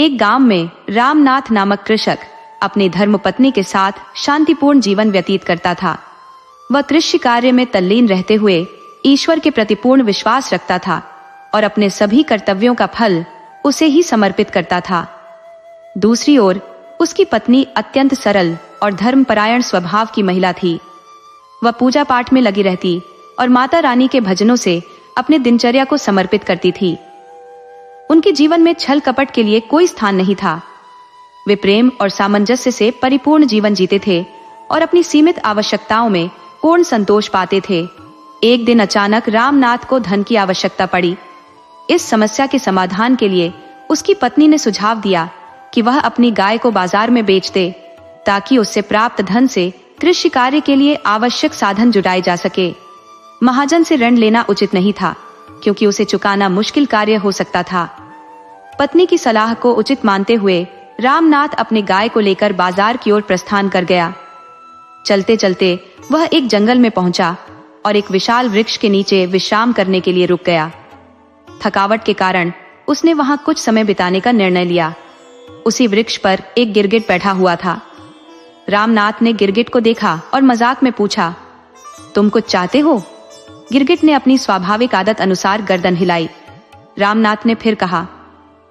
एक गांव में रामनाथ नामक कृषक अपनी धर्मपत्नी के साथ शांतिपूर्ण जीवन व्यतीत करता था। वह कृषि कार्य में तल्लीन रहते हुए ईश्वर के प्रति पूर्ण विश्वास रखता था और अपने सभी कर्तव्यों का फल उसे ही समर्पित करता था। दूसरी ओर उसकी पत्नी अत्यंत सरल और धर्मपरायण स्वभाव की महिला थी। वह पूजा पाठ में लगी रहती और माता रानी के भजनों से अपने दिनचर्या को समर्पित करती थी। उनके जीवन में छल कपट के लिए कोई स्थान नहीं था। वे प्रेम और सामंजस्य से परिपूर्ण जीवन जीते थे और अपनी सीमित आवश्यकताओं में पूर्ण संतोष पाते थे। एक दिन अचानक रामनाथ को धन की आवश्यकता पड़ी। इस समस्या के समाधान के लिए उसकी पत्नी ने सुझाव दिया कि वह अपनी गाय को बाजार में बेच दे, ताकि उससे प्राप्त धन से कृषि कार्य के लिए आवश्यक साधन जुटाए जा सके। महाजन से ऋण लेना उचित नहीं था, क्योंकि उसे चुकाना मुश्किल कार्य हो सकता था। पत्नी की सलाह को उचित मानते हुए रामनाथ अपनी गाय को लेकर बाजार की ओर प्रस्थान कर गया। चलते चलते वह एक जंगल में पहुंचा और एक विशाल वृक्ष के नीचे विश्राम करने के लिए रुक गया। थकावट के कारण उसने वहां कुछ समय बिताने का निर्णय लिया। उसी वृक्ष पर एक गिरगिट बैठा हुआ था। रामनाथ ने गिरगिट को देखा और मजाक में पूछा, तुम कुछ चाहते हो? गिरगिट ने अपनी स्वाभाविक आदत अनुसार गर्दन हिलाई। रामनाथ ने फिर कहा,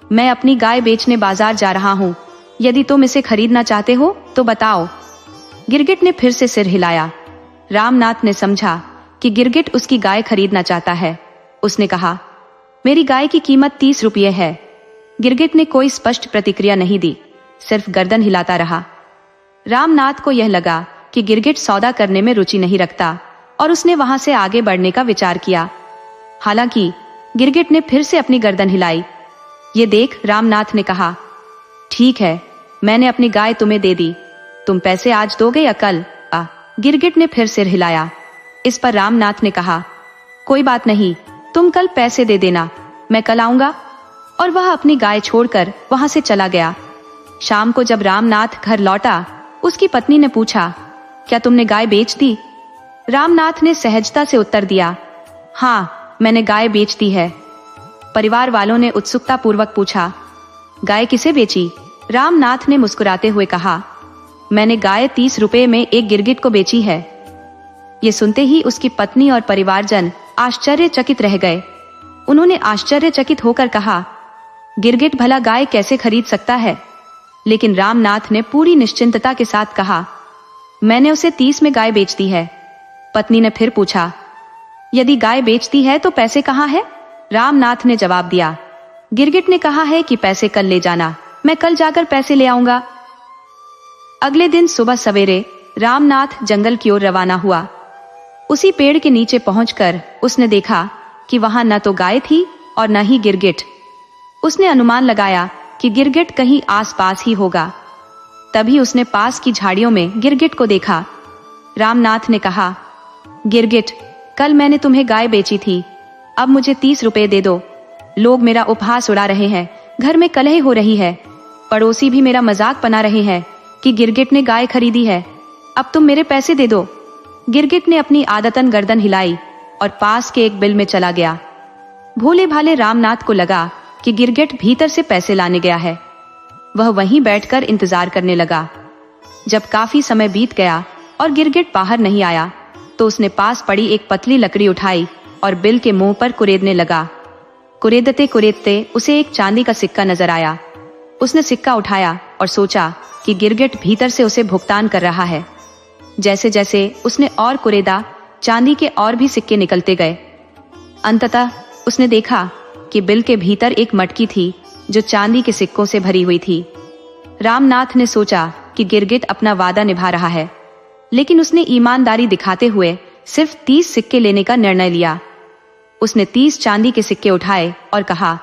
मैं अपनी गाय बेचने बाजार जा रहा हूं। यदि तुम इसे खरीदना चाहते हो तो बताओ। गिरगिट ने फिर से सिर हिलाया। रामनाथ ने समझा कि गिरगिट उसकी गाय खरीदना चाहता है। उसने कहा, मेरी गाय की कीमत 30 रुपये है। गिरगिट ने कोई स्पष्ट प्रतिक्रिया नहीं दी, सिर्फ गर्दन हिलाता रहा। रामनाथ को यह लगा कि गिरगिट सौदा करने में रुचि नहीं रखता और उसने वहां से आगे बढ़ने का विचार किया। हालांकि गिरगिट ने फिर से अपनी गर्दन हिलाई। ये देख रामनाथ ने कहा, ठीक है, मैंने अपनी गाय तुम्हें दे दी। तुम पैसे आज दोगे या कल? गिरगिट ने फिर सिर हिलाया। इस पर रामनाथ ने कहा, कोई बात नहीं, तुम कल पैसे दे देना, मैं कल आऊंगा। और वह अपनी गाय छोड़कर वहां से चला गया। शाम को जब रामनाथ घर लौटा, उसकी पत्नी ने पूछा, क्या तुमने गाय बेच दी? रामनाथ ने सहजता से उत्तर दिया, हाँ, मैंने गाय बेच दी है। परिवार वालों ने उत्सुकता पूर्वक पूछा, गाय किसे बेची? रामनाथ ने मुस्कुराते हुए कहा, मैंने गाय 30 रुपए में एक गिरगिट को बेची है। ये सुनते ही उसकी पत्नी और परिवारजन आश्चर्यचकित रह गए। उन्होंने आश्चर्यचकित होकर कहा, गिरगिट भला गाय कैसे खरीद सकता है? लेकिन रामनाथ ने पूरी निश्चिंतता के साथ कहा, मैंने उसे 30 में गाय बेच दी है। पत्नी ने फिर पूछा, यदि गाय बेचती है तो पैसे कहाँ है? रामनाथ ने जवाब दिया, गिरगिट ने कहा है कि पैसे कल ले जाना, मैं कल जाकर पैसे ले आऊंगा। अगले दिन सुबह सवेरे रामनाथ जंगल की ओर रवाना हुआ। उसी पेड़ के नीचे पहुंचकर उसने देखा कि वहां न तो गाय थी और न ही गिरगिट। उसने अनुमान लगाया कि गिरगिट कहीं आसपास ही होगा। तभी उसने पास की झाड़ियों में गिरगिट को देखा। रामनाथ ने कहा, गिरगिट, कल मैंने तुम्हें गाय बेची थी, अब मुझे 30 रुपए दे दो। लोग मेरा उपहास उड़ा रहे हैं, घर में कलह हो रही है, पड़ोसी भी मेरा मजाक बना रहे हैं कि गिरगिट ने गाय खरीदी है। अब तुम मेरे पैसे दे दो। गिरगिट ने अपनी आदतन गर्दन हिलाई और पास के एक बिल में चला गया। भोले भाले रामनाथ को लगा कि गिरगिट भीतर से पैसे लाने गया है। वह वहीं बैठकर इंतजार करने लगा। जब काफी समय बीत गया और गिरगिट बाहर नहीं आया, तो उसने पास पड़ी एक पतली लकड़ी उठाई और बिल के मुंह पर कुरेदने लगा। कुरेदते कुरेदते उसे एक चांदी का सिक्का नजर आया। उसने सिक्का उठाया और सोचा कि गिरगिट भीतर से उसे भुगतान कर रहा है। जैसे जैसे उसने और कुरेदा, चांदी के और भी सिक्के निकलते गए। अंततः उसने देखा कि बिल के भीतर एक मटकी थी जो चांदी के सिक्कों से भरी हुई थी। रामनाथ ने सोचा कि गिरगिट अपना वादा निभा रहा है, लेकिन उसने ईमानदारी दिखाते हुए सिर्फ 30 सिक्के लेने का निर्णय लिया। उसने 30 चांदी के सिक्के उठाए और कहा,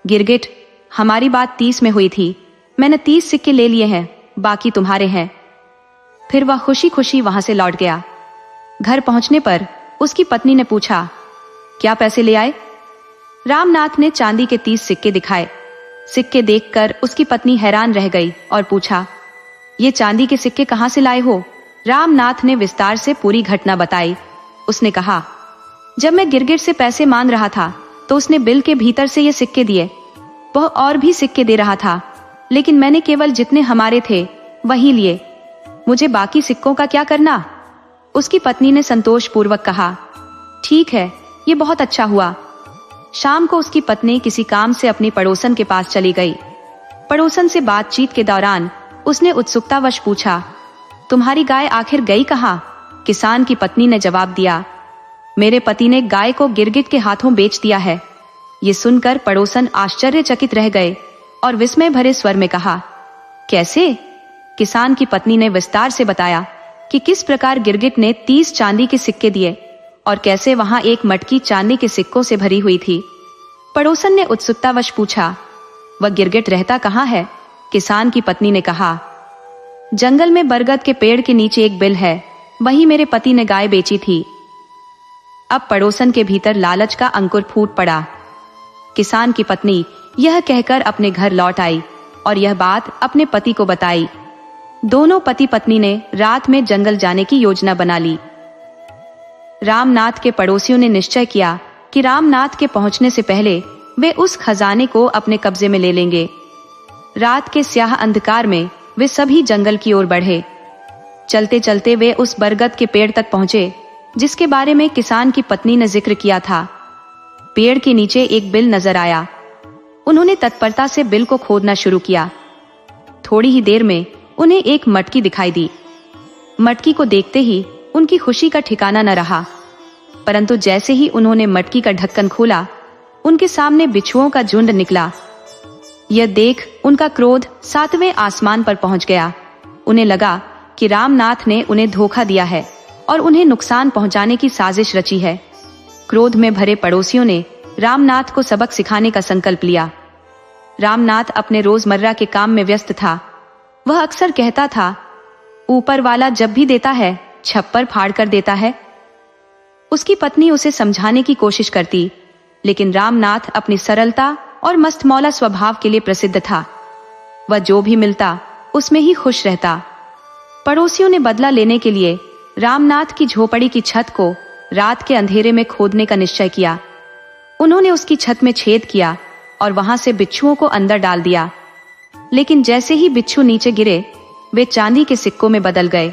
गिरगिट, हमारी बात 30 में हुई थी, मैंने 30 सिक्के ले लिए हैं, बाकी तुम्हारे हैं। फिर वह खुशी खुशी वहां से लौट गया। घर पहुंचने पर उसकी पत्नी ने पूछा, क्या पैसे ले आए? रामनाथ ने चांदी के 30 सिक्के दिखाए। सिक्के देखकर उसकी पत्नी हैरान रह गई और पूछा, ये चांदी के सिक्के कहां से लाए हो? रामनाथ ने विस्तार से पूरी घटना बताई। उसने कहा, जब मैं गिरगिट से पैसे मांग रहा था तो उसने बिल के भीतर से ये सिक्के दिए। वह और भी सिक्के दे रहा था, लेकिन मैंने केवल जितने हमारे थे वही लिए। मुझे बाकी सिक्कों का क्या करना? उसकी पत्नी ने संतोषपूर्वक कहा। ठीक है, ये बहुत अच्छा हुआ। शाम को उसकी पत्नी किसी काम से अपनी पड़ोसन के पास चली गई। पड़ोसन से बातचीत के दौरान उसने उत्सुकतावश पूछा, तुम्हारी गाय आखिर गई कहाँ? किसान की पत्नी ने जवाब दिया, मेरे पति ने गाय को गिरगिट के हाथों बेच दिया है। ये सुनकर पड़ोसन आश्चर्यचकित रह गए और विस्मय भरे स्वर में कहा, कैसे? किसान की पत्नी ने विस्तार से बताया कि किस प्रकार गिरगिट ने 30 चांदी के सिक्के दिए और कैसे वहां एक मटकी चांदी के सिक्कों से भरी हुई थी। पड़ोसन ने उत्सुकतावश पूछा, वह गिरगिट रहता कहाँ है? किसान की पत्नी ने कहा, जंगल में बरगद के पेड़ के नीचे एक बिल है, वहीं मेरे पति ने गाय बेची थी। अब पड़ोसन के भीतर लालच का अंकुर फूट पड़ा। किसान की पत्नी यह कहकर अपने घर लौट आई और यह बात अपने पति को बताई। दोनों पति पत्नी ने रात में जंगल जाने की योजना बना ली। रामनाथ के पड़ोसियों ने निश्चय किया कि रामनाथ के पहुंचने से पहले वे उस खजाने को अपने कब्जे में ले लेंगे। रात के स्याह अंधकार में वे सभी जंगल की ओर बढ़े। चलते चलते वे उस बरगद के पेड़ तक पहुंचे जिसके बारे में किसान की पत्नी ने जिक्र किया था। पेड़ के नीचे एक बिल नजर आया। उन्होंने तत्परता से बिल को खोदना शुरू किया। थोड़ी ही देर में उन्हें एक मटकी दिखाई दी। मटकी को देखते ही उनकी खुशी का ठिकाना न रहा, परंतु जैसे ही उन्होंने मटकी का ढक्कन खोला, उनके सामने बिच्छुओं का झुंड निकला। यह देख उनका क्रोध 7वें आसमान पर पहुंच गया। उन्हें लगा कि रामनाथ ने उन्हें धोखा दिया है और उन्हें नुकसान पहुंचाने की साजिश रची है। क्रोध में भरे पड़ोसियों ने रामनाथ को सबक सिखाने का संकल्प लिया। रामनाथ अपने रोजमर्रा के काम में व्यस्त था। वह अक्सर कहता था, ऊपर वाला जब भी देता है छप्पर फाड़ कर देता है। उसकी पत्नी उसे समझाने की कोशिश करती, लेकिन रामनाथ अपनी सरलता और मस्तमौला स्वभाव के लिए प्रसिद्ध था। वह जो भी मिलता उसमें ही खुश रहता। पड़ोसियों ने बदला लेने के लिए रामनाथ की झोपड़ी की छत को रात के अंधेरे में खोदने का निश्चय किया। उन्होंने उसकी छत में छेद किया और वहां से बिच्छुओं को अंदर डाल दिया। लेकिन जैसे ही बिच्छू नीचे गिरे, वे चांदी के सिक्कों में बदल गए।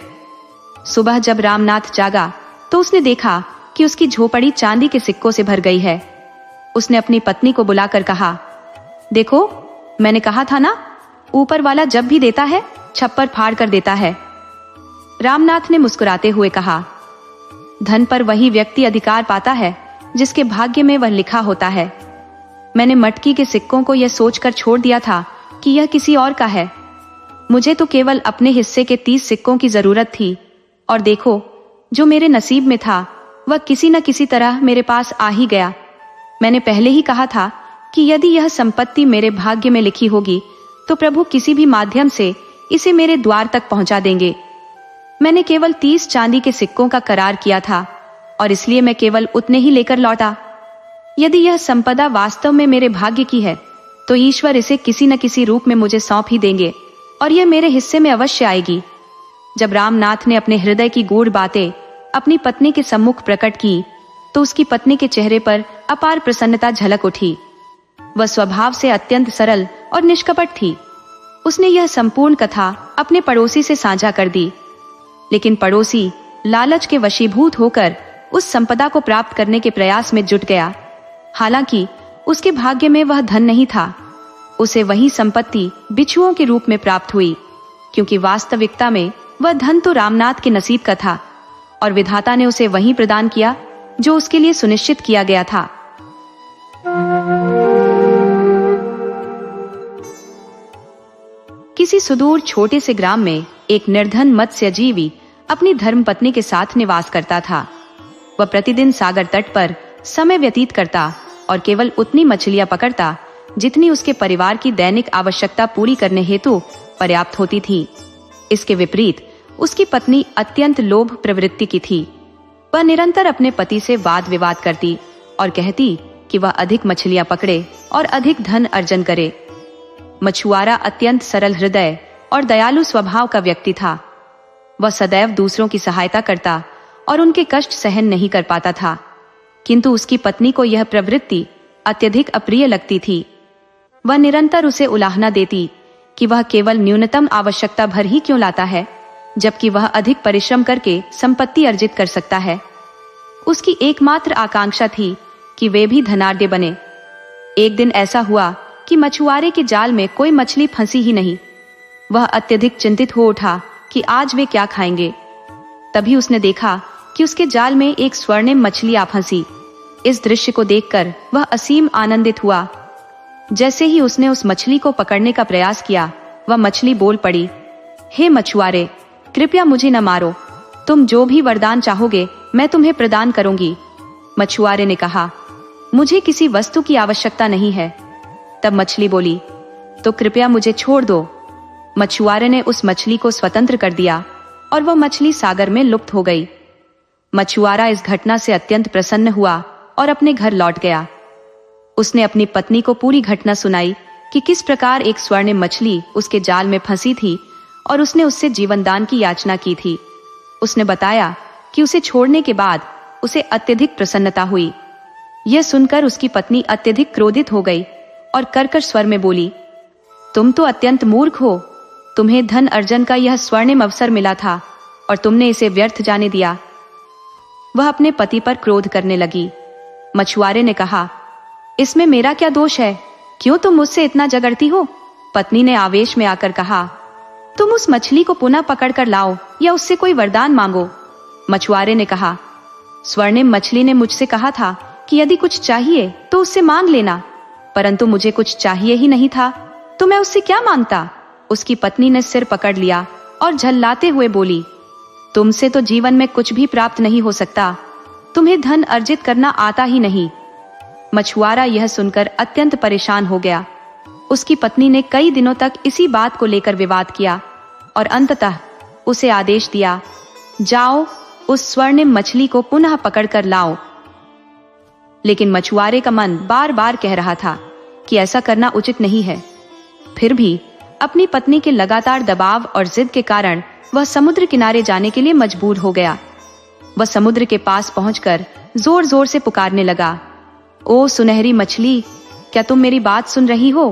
सुबह जब रामनाथ जागा तो उसने देखा कि उसकी झोपड़ी चांदी के सिक्कों से भर गई है। उसने अपनी पत्नी को बुलाकर कहा, देखो, मैंने कहा था ना, ऊपर वाला जब भी देता है छप्पर फाड़ कर देता है। रामनाथ ने मुस्कुराते हुए कहा, धन पर वही व्यक्ति अधिकार पाता है जिसके भाग्य में वह लिखा होता है। मैंने मटकी के सिक्कों को यह सोचकर छोड़ दिया था कि यह किसी और का है। मुझे तो केवल अपने हिस्से के 30 सिक्कों की जरूरत थी, और देखो, जो मेरे नसीब में था वह किसी न किसी तरह मेरे पास आ ही गया। मैंने पहले ही कहा था कि यदि यह संपत्ति मेरे भाग्य में लिखी होगी तो प्रभु किसी भी माध्यम से इसे मेरे द्वार तक पहुंचा देंगे। मैंने केवल 30 चांदी के सिक्कों का करार किया था और इसलिए मैं केवल उतने ही लेकर लौटा। यदि यह संपदा वास्तव में मेरे भाग्य की है तो ईश्वर इसे किसी न किसी रूप में मुझे सौंप ही देंगे और यह मेरे हिस्से में अवश्य आएगी। जब रामनाथ ने अपने हृदय की गूढ़ बातें अपनी पत्नी के सम्मुख प्रकट की तो उसकी पत्नी के चेहरे पर अपार प्रसन्नता झलक उठी। वह स्वभाव से अत्यंत सरल और निष्कपट थी। उसने यह संपूर्ण कथा अपने पड़ोसी से साझा कर दी, लेकिन पड़ोसी लालच के वशीभूत होकर उस संपदा को प्राप्त करने के प्रयास में जुट गया। हालांकि उसके भाग्य में वह धन नहीं था। उसे वही संपत्ति बिच्छुओं के रूप में प्राप्त हुई, क्योंकि वास्तविकता में वह धन तो रामनाथ के नसीब का था और विधाता ने उसे वही प्रदान किया जो उसके लिए सुनिश्चित किया गया था। किसी सुदूर छोटे से ग्राम में एक निर्धन मत्स्यजीवी अपनी धर्मपत्नी के साथ निवास करता था। वह प्रतिदिन सागर तट पर समय व्यतीत करता और केवल उतनी मछलियां पकड़ता जितनी उसके परिवार की दैनिक आवश्यकता पूरी करने हेतु पर्याप्त होती थी। इसके विपरीत उसकी पत्नी अत्यंत लोभ प्रवृत्ति की थी। वह निरंतर अपने पति से वाद विवाद करती और कहती कि वह अधिक मछलियां पकड़े और अधिक धन अर्जन करे। मछुआरा अत्यंत सरल हृदय और दयालु स्वभाव का व्यक्ति था। वह सदैव दूसरों की सहायता करता और उनके कष्ट सहन नहीं कर पाता था, किंतु उसकी पत्नी को यह प्रवृत्ति अत्यधिक अप्रिय लगती थी। वह निरंतर उसे उलाहना देती कि वह केवल न्यूनतम आवश्यकता भर ही क्यों लाता है, जबकि वह अधिक परिश्रम करके संपत्ति अर्जित कर सकता है। उसकी एकमात्र आकांक्षा थी कि वे भी धनाढ्य बने। एक दिन ऐसा हुआ कि मछुआरे के जाल में कोई मछली फंसी ही नहीं। वह अत्यधिक चिंतित हो उठा कि आज वे क्या खाएंगे। तभी उसने देखा कि उसके जाल में एक स्वर्णिम मछली आ फंसी। इस दृश्य को देखकर वह असीम आनंदित हुआ। जैसे ही उसने उस मछली को पकड़ने का प्रयास किया, वह मछली बोल पड़ी, हे मछुआरे, कृपया मुझे न मारो। तुम जो भी वरदान चाहोगे मैं तुम्हें प्रदान करूंगी। मछुआरे ने कहा, मुझे किसी वस्तु की आवश्यकता नहीं है। तब मछली बोली, तो कृपया मुझे छोड़ दो। मछुआरे ने उस मछली को स्वतंत्र कर दिया और वह मछली सागर में लुप्त हो गई। मछुआरा इस घटना से अत्यंत प्रसन्न हुआ और अपने घर लौट गया। उसने अपनी पत्नी को पूरी घटना सुनाई कि किस प्रकार एक स्वर्णिम मछली उसके जाल में फंसी थी और उसने उससे जीवनदान की याचना की थी। उसने बताया कि उसे छोड़ने के बाद उसे अत्यधिक प्रसन्नता हुई। यह सुनकर उसकी पत्नी अत्यधिक क्रोधित हो गई और कर्कश स्वर में बोली, तुम तो अत्यंत मूर्ख हो। तुम्हें धन अर्जन का यह स्वर्णिम अवसर मिला था और तुमने इसे व्यर्थ जाने दिया। वह अपने पति पर क्रोध करने लगी। मछुआरे ने कहा, इसमें मेरा क्या दोष है? क्यों तुम मुझसे इतना झगड़ती हो? पत्नी ने आवेश में आकर कहा, तुम उस मछली को पुनः पकड़ कर लाओ या उससे कोई वरदान मांगो। मछुआरे ने कहा, स्वर्णिम मछली ने मुझसे कहा था कि यदि कुछ चाहिए तो उससे मांग लेना, परंतु मुझे कुछ चाहिए ही नहीं था, तो मैं उससे क्या मांगता? उसकी पत्नी ने सिर पकड़ लिया और झल्लाते हुए बोली, तुमसे तो जीवन में कुछ भी प्राप्त नहीं हो सकता। तुम्हें धन अर्जित करना आता ही नहीं। मछुआरा यह सुनकर अत्यंत परेशान हो गया। उसकी पत्नी ने कई दिनों तक इसी बात को लेकर विवाद किया और अंततः उसे आदेश दिया, जाओ उस स्वर्णिम मछली को पुनः पकड़कर लाओ। लेकिन मछुआरे का मन बार बार कह रहा था कि ऐसा करना उचित नहीं है। फिर भी अपनी पत्नी के लगातार दबाव और जिद के कारण वह समुद्र किनारे जाने के लिए मजबूर हो गया। वह समुद्र के पास पहुंचकर जोर जोर से पुकारने लगा, ओ सुनहरी मछली, क्या तुम मेरी बात सुन रही हो?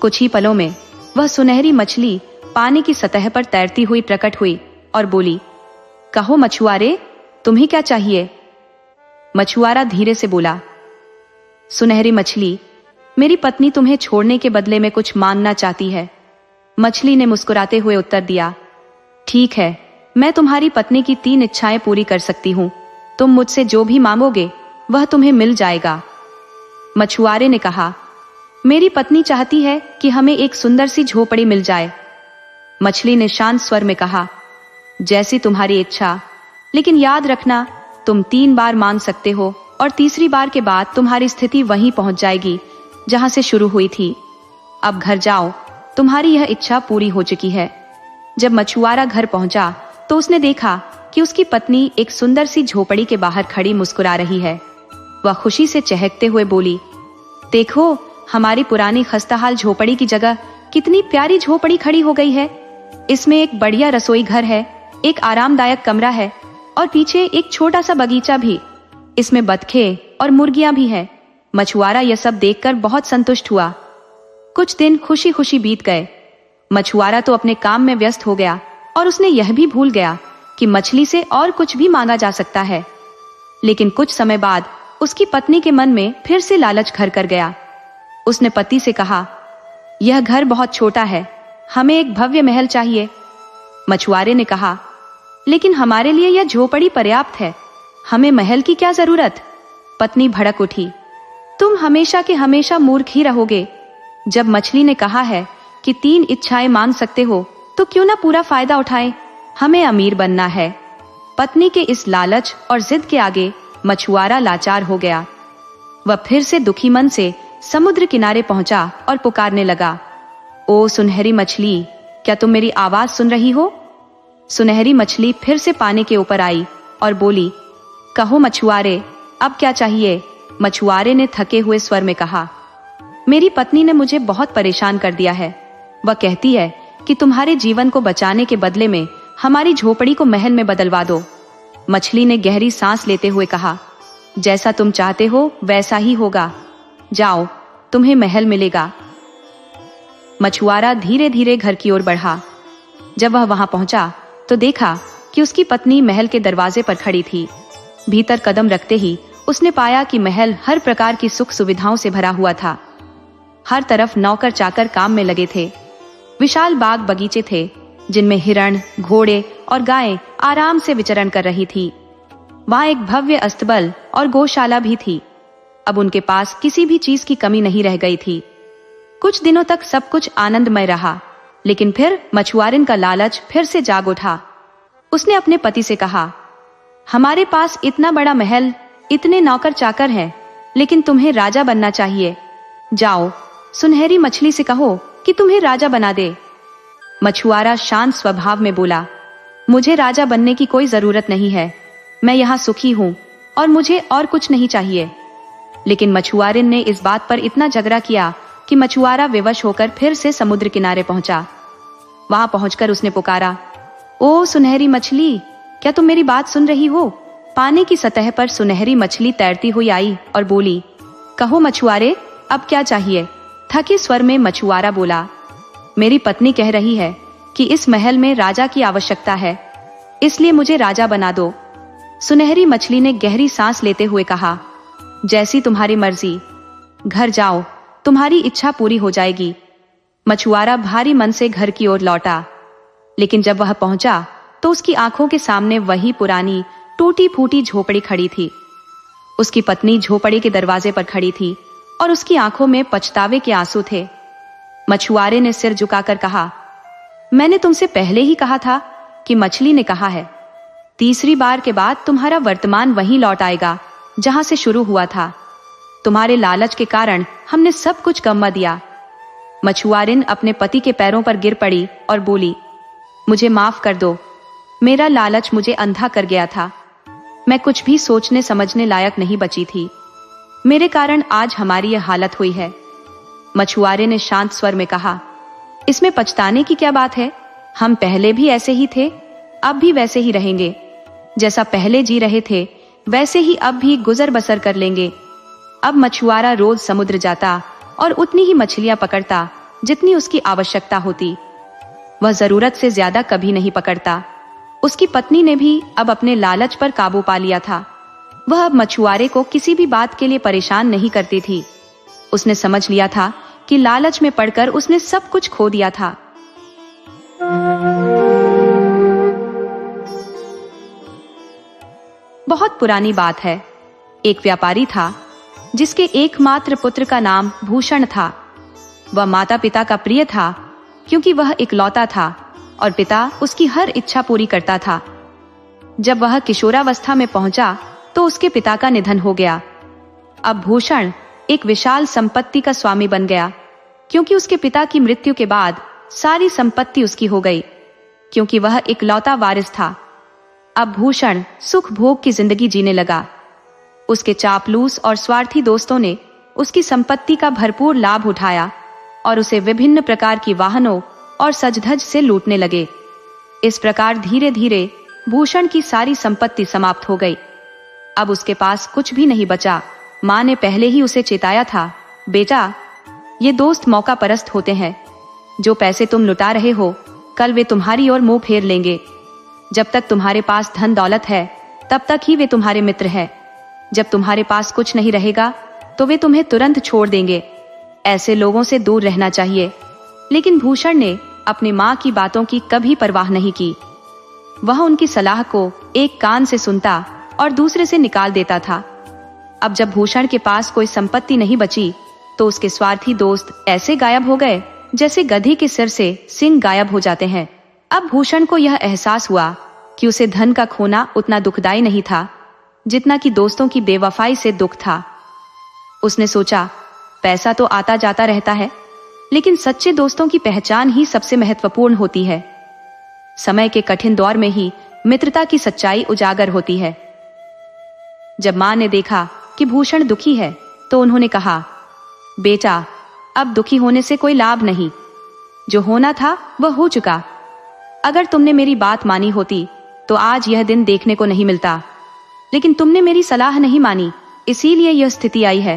कुछ ही पलों में वह सुनहरी मछली पानी की सतह पर तैरती हुई प्रकट हुई और बोली, कहो मछुआरे, तुम्हें क्या चाहिए? मछुआरा धीरे से बोला, सुनहरी मछली, मेरी पत्नी तुम्हें छोड़ने के बदले में कुछ मांगना चाहती है। मछली ने मुस्कुराते हुए उत्तर दिया, ठीक है, मैं तुम्हारी पत्नी की 3 इच्छाएं पूरी कर सकती हूँ। तुम मुझसे जो भी मांगोगे वह तुम्हें मिल जाएगा। मछुआरे ने कहा, मेरी पत्नी चाहती है कि हमें एक सुंदर सी झोपड़ी मिल जाए। मछली ने शांत स्वर में कहा, जैसी तुम्हारी इच्छा, लेकिन याद रखना तुम 3 बार मांग सकते हो और तीसरी बार के बाद तुम्हारी स्थिति वहीं पहुंच जाएगी जहां से शुरू हुई थी। अब घर जाओ, तुम्हारी यह इच्छा पूरी हो चुकी है। जब मछुआरा घर पहुंचा तो उसने देखा कि उसकी पत्नी एक सुंदर सी झोपड़ी के बाहर खड़ी मुस्कुरा रही है। वह खुशी से चहकते हुए बोली, देखो हमारी पुरानी खस्ताहाल झोपड़ी की जगह कितनी प्यारी झोपड़ी खड़ी हो गई है। इसमें एक बढ़िया रसोई घर है, एक आरामदायक कमरा है और पीछे एक छोटा सा बगीचा भी। इसमें बतखें और मुर्गियां भी हैं। मछुआरा यह सब देखकर बहुत संतुष्ट हुआ। कुछ दिन खुशी खुशी बीत गए। मछुआरा तो अपने काम में व्यस्त हो गया और उसने यह भी भूल गया कि मछली से और कुछ भी मांगा जा सकता है। लेकिन कुछ समय बाद उसकी पत्नी के मन में फिर से लालच घर कर गया। उसने पति से कहा, यह घर बहुत छोटा है, हमें एक भव्य महल चाहिए। मछुआरे ने कहा, लेकिन हमारे लिए यह झोपड़ी पर्याप्त है, हमें महल की क्या जरूरत? पत्नी भड़क उठी, तुम हमेशा के हमेशा मूर्ख ही रहोगे। जब मछली ने कहा है कि 3 इच्छाएं मांग सकते हो तो क्यों ना पूरा फायदा उठाएं? हमें अमीर बनना है। पत्नी के इस लालच और जिद के आगे मछुआरा लाचार हो गया। वह फिर से दुखी मन से समुद्र किनारे पहुंचा और पुकारने लगा, ओ सुनहरी मछली, क्या तुम मेरी आवाज सुन रही हो? सुनहरी मछली फिर से पानी के ऊपर आई और बोली, कहो मछुआरे, अब क्या चाहिए? मछुआरे ने थके हुए स्वर में कहा, मेरी पत्नी ने मुझे बहुत परेशान कर दिया है। वह कहती है कि तुम्हारे जीवन को बचाने के बदले में हमारी झोपड़ी को महल में बदलवा दो। मछली ने गहरी सांस लेते हुए कहा, जैसा तुम चाहते हो वैसा ही होगा। जाओ, तुम्हें महल मिलेगा। मछुआरा धीरे धीरे घर की ओर बढ़ा। जब वह वहां पहुंचा तो देखा कि उसकी पत्नी महल के दरवाजे पर खड़ी थी। भीतर कदम रखते ही उसने पाया कि महल हर प्रकार की सुख सुविधाओं से भरा हुआ था। हर तरफ नौकर चाकर काम में लगे थे। विशाल बाग बगीचे थे जिनमें हिरण, घोड़े और गायें आराम से विचरण कर रही थी। वहां एक भव्य अस्तबल और गौशाला भी थी। अब उनके पास किसी भी चीज की कमी नहीं रह गई थी। कुछ दिनों तक सब कुछ आनंदमय रहा, लेकिन फिर मछुआरिन का लालच फिर से जाग उठा। उसने अपने पति से कहा, हमारे पास इतना बड़ा महल, इतने नौकर चाकर हैं, लेकिन तुम्हें राजा बनना चाहिए। जाओ, सुनहरी मछली से कहो कि तुम्हें राजा बना दे। मछुआरा शांत स्वभाव में बोला, मुझे राजा बनने की कोई जरूरत नहीं है। मैं यहाँ सुखी हूँ और मुझे और कुछ नहीं चाहिए। लेकिन मछुआरिन ने इस बात पर इतना झगड़ा किया कि मछुआरा विवश होकर फिर से समुद्र किनारे पहुंचा। वहां पहुंचकर उसने पुकारा, ओ सुनहरी मछली, क्या तुम मेरी बात सुन रही हो? पानी की सतह पर सुनहरी मछली तैरती हुई आई और बोली, कहो मछुआरे, अब क्या चाहिए? थके स्वर में मछुआरा बोला, मेरी पत्नी कह रही है कि इस महल में राजा की आवश्यकता है, इसलिए मुझे राजा बना दो। सुनहरी मछली ने गहरी सांस लेते हुए कहा, जैसी तुम्हारी मर्जी, घर जाओ, तुम्हारी इच्छा पूरी हो जाएगी। मछुआरा भारी मन से घर की ओर लौटा, लेकिन जब वह पहुंचा तो उसकी आंखों के सामने वही पुरानी टूटी फूटी झोपड़ी खड़ी थी। उसकी पत्नी झोपड़ी के दरवाजे पर खड़ी थी और उसकी आंखों में पछतावे के आंसू थे। मछुआरे ने सिर झुकाकर कहा, मैंने तुमसे पहले ही कहा था कि मछली ने कहा है, तीसरी बार के बाद तुम्हारा वर्तमान वहीं लौट आएगा जहां से शुरू हुआ था। तुम्हारे लालच के कारण हमने सब कुछ गंवा दिया। मछुआरिन अपने पति के पैरों पर गिर पड़ी और बोली, मुझे माफ कर दो, मेरा लालच मुझे अंधा कर गया था। मैं कुछ भी सोचने समझने लायक नहीं बची थी। मेरे कारण आज हमारी यह हालत हुई है। मछुआरे ने शांत स्वर में कहा, इसमें पछताने की क्या बात है? हम पहले भी ऐसे ही थे, अब भी वैसे ही रहेंगे। जैसा पहले जी रहे थे वैसे ही अब भी गुजर बसर कर लेंगे। अब मछुआरा रोज समुद्र जाता और उतनी ही मछलियां पकड़ता जितनी उसकी आवश्यकता होती। वह जरूरत से ज्यादा कभी नहीं पकड़ता। उसकी पत्नी ने भी अब अपने लालच पर काबू पा लिया था। वह अब मछुआरे को किसी भी बात के लिए परेशान नहीं करती थी। उसने समझ लिया था कि लालच में पड़कर उसने सब कुछ खो दिया था। बहुत पुरानी बात है। एक व्यापारी था जिसके एकमात्र पुत्र का नाम भूषण था। वह माता पिता का प्रिय था क्योंकि वह इकलौता था और पिता उसकी हर इच्छा पूरी करता था। जब वह किशोरावस्था में पहुंचा तो उसके पिता का निधन हो गया। अब भूषण एक विशाल संपत्ति का स्वामी बन गया, क्योंकि उसके पिता की मृत्यु के बाद सारी संपत्ति उसकी हो गई, क्योंकि वह इकलौता वारिस था। अब भूषण सुख भोग की जिंदगी जीने लगा। उसके चापलूस और स्वार्थी दोस्तों ने उसकी संपत्ति का भरपूर लाभ उठाया और उसे विभिन्न प्रकार की वाहनों और सजधज से लूटने लगे। इस प्रकार धीरे धीरे भूषण की सारी संपत्ति समाप्त हो गई। अब उसके पास कुछ भी नहीं बचा। माँ ने पहले ही उसे चेताया था, बेटा, ये दोस्त मौका परस्त होते हैं। जो पैसे तुम लुटा रहे हो, कल वे तुम्हारी ओर मुंह फेर लेंगे। जब तक तुम्हारे पास धन दौलत है, तब तक ही वे तुम्हारे मित्र हैं। जब तुम्हारे पास कुछ नहीं रहेगा, तो वे तुम्हें तुरंत छोड़ देंगे। ऐसे लोगों से दूर रहना चाहिए। लेकिन भूषण ने अपनी माँ की बातों की कभी परवाह नहीं की। वह उनकी सलाह को एक कान से सुनता और दूसरे से निकाल देता था। अब जब भूषण के पास कोई संपत्ति नहीं बची, तो उसके स्वार्थी दोस्त ऐसे गायब हो गए जैसे गधी के सिर से सींग गायब हो जाते हैं। अब भूषण को यह एहसास हुआ कि उसे धन का खोना उतना दुखदाई नहीं था जितना कि दोस्तों की बेवफाई से दुख था। उसने सोचा, पैसा तो आता जाता रहता है, लेकिन सच्चे दोस्तों की पहचान ही सबसे महत्वपूर्ण होती है। समय के कठिन दौर में ही मित्रता की सच्चाई उजागर होती है। जब माँ ने देखा कि भूषण दुखी है, तो उन्होंने कहा, बेटा, अब दुखी होने से कोई लाभ नहीं। जो होना था वह हो चुका। अगर तुमने मेरी बात मानी होती तो आज यह दिन देखने को नहीं मिलता, लेकिन तुमने मेरी सलाह नहीं मानी, इसीलिए यह स्थिति आई है।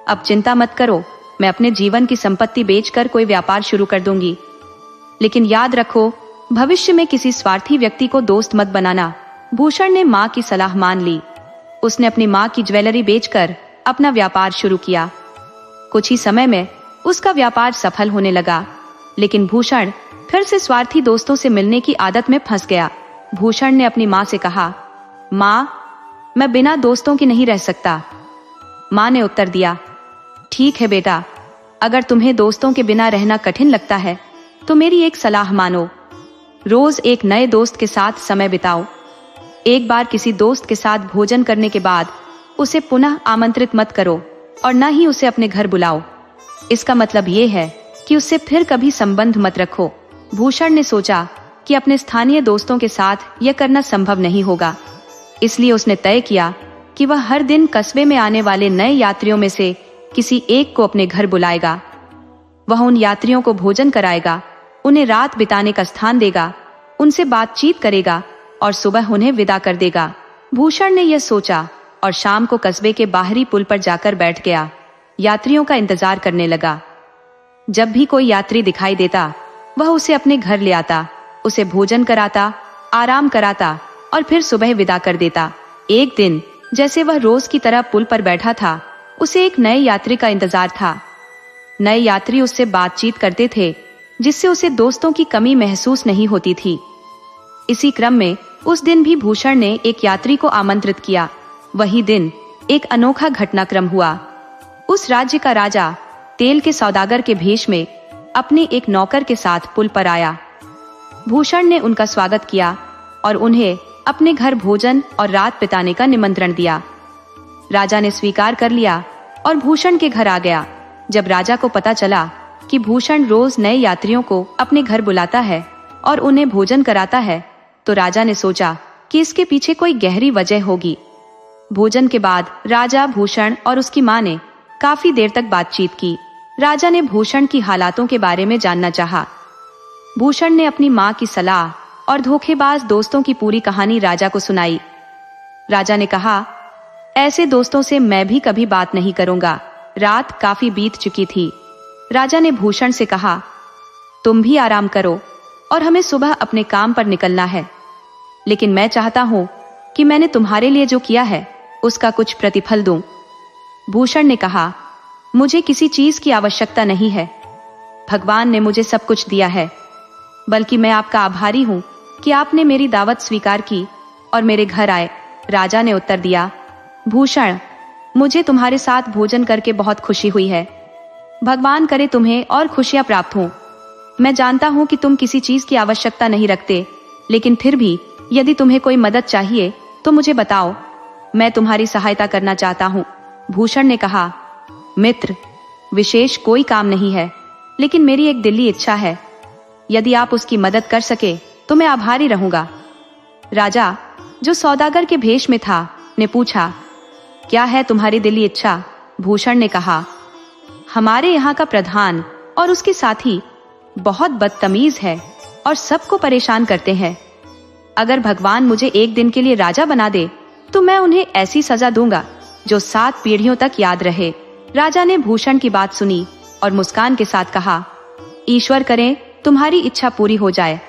अब चिंता मत करो, मैं अपने जीवन की संपत्ति बेचकर कोई व्यापार शुरू कर दूंगी। लेकिन याद रखो, भविष्य में किसी स्वार्थी व्यक्ति को दोस्त मत बनाना। भूषण ने माँ की सलाह मान ली। उसने अपनी माँ की ज्वेलरी बेचकर अपना व्यापार शुरू किया। कुछ ही समय में उसका व्यापार सफल होने लगा, लेकिन भूषण फिर से स्वार्थी दोस्तों से मिलने की आदत में फंस गया। भूषण ने अपनी माँ से कहा, माँ, मैं बिना दोस्तों के नहीं रह सकता। माँ ने उत्तर दिया, ठीक है बेटा, अगर तुम्हें दोस्तों के बिना रहना कठिन लगता है तो मेरी एक सलाह मानो। रोज एक नए दोस्त के साथ समय बिताओ। एक बार किसी दोस्त के साथ भोजन करने के बाद उसे पुनः आमंत्रित मत करो और न ही उसे अपने घर बुलाओ। इसका मतलब ये है कि उससे फिर कभी संबंध मत रखो। भूषण ने सोचा कि अपने स्थानीय दोस्तों के साथ यह करना संभव नहीं होगा, इसलिए उसने तय किया कि वह हर दिन कस्बे में आने वाले नए यात्रियों में से किसी एक को अपने घर बुलाएगा। वह उन यात्रियों को भोजन कराएगा, उन्हें रात बिताने का स्थान देगा, उनसे बातचीत करेगा और सुबह उन्हें विदा कर देगा। भूषण ने यह सोचा और शाम को कस्बे के बाहरी पुल पर जाकर बैठ गया। यात्रियों का इंतजार करने लगा। जब भी कोई यात्री दिखाई देता वह उसे अपने घर ले आता, उसे भोजन कराता, आराम कराता और फिर सुबह विदा कर देता। एक दिन जैसे वह रोज की तरह पुल पर बैठा था, उसे एक नए यात्री का इंतजार था। नए यात्री उससे बातचीत करते थे, जिससे उसे दोस्तों की कमी महसूस नहीं होती थी। इसी क्रम में उस दिन भी भूषण ने एक यात्री को आमंत्रित किया। वही दिन एक अनोखा घटनाक्रम हुआ। उस राज्य का राजा तेल के सौदागर के भेष में अपने एक नौकर के साथ पुल पर आया। भूषण ने उनका स्वागत किया और उन्हें अपने घर भोजन और रात बिताने का निमंत्रण दिया। राजा ने स्वीकार कर लिया और भूषण के घर आ गया। जब राजा को पता चला कि भूषण रोज नए यात्रियों को अपने घर बुलाता है और उन्हें भोजन कराता है, तो राजा ने सोचा कि इसके पीछे कोई गहरी वजह होगी। भोजन के बाद राजा, भूषण और उसकी माँ ने काफी देर तक बातचीत की। राजा ने भूषण की हालातों के बारे में जानना चाहा। भूषण ने अपनी माँ की सलाह और धोखेबाज दोस्तों की पूरी कहानी राजा को सुनाई। राजा ने कहा, ऐसे दोस्तों से मैं भी कभी बात नहीं करूंगा। रात काफी बीत चुकी थी। राजा ने भूषण से कहा, तुम भी आराम करो और हमें सुबह अपने काम पर निकलना है। लेकिन मैं चाहता हूं कि मैंने तुम्हारे लिए जो किया है उसका कुछ प्रतिफल दूं। भूषण ने कहा, मुझे किसी चीज की आवश्यकता नहीं है। भगवान ने मुझे सब कुछ दिया है, बल्कि मैं आपका आभारी हूं कि आपने मेरी दावत स्वीकार की और मेरे घर आए। राजा ने उत्तर दिया, भूषण, मुझे तुम्हारे साथ भोजन करके बहुत खुशी हुई है। भगवान करे तुम्हें और खुशियां प्राप्त हों। मैं जानता हूं कि तुम किसी चीज की आवश्यकता नहीं रखते, लेकिन फिर भी यदि तुम्हें कोई मदद चाहिए तो मुझे बताओ, मैं तुम्हारी सहायता करना चाहता हूं। भूषण ने कहा, मित्र, विशेष कोई काम नहीं है, लेकिन मेरी एक दिली इच्छा है। यदि आप उसकी मदद कर सके तो मैं आभारी रहूंगा। राजा, जो सौदागर के भेष में था, ने पूछा, क्या है तुम्हारी दिली इच्छा? भूषण ने कहा, हमारे यहाँ का प्रधान और उसके साथी बहुत बदतमीज है और सबको परेशान करते हैं। अगर भगवान मुझे एक दिन के लिए राजा बना दे तो मैं उन्हें ऐसी सजा दूंगा जो 7 पीढ़ियों तक याद रहे। राजा ने भूषण की बात सुनी और मुस्कान के साथ कहा, ईश्वर करे तुम्हारी इच्छा पूरी हो जाए।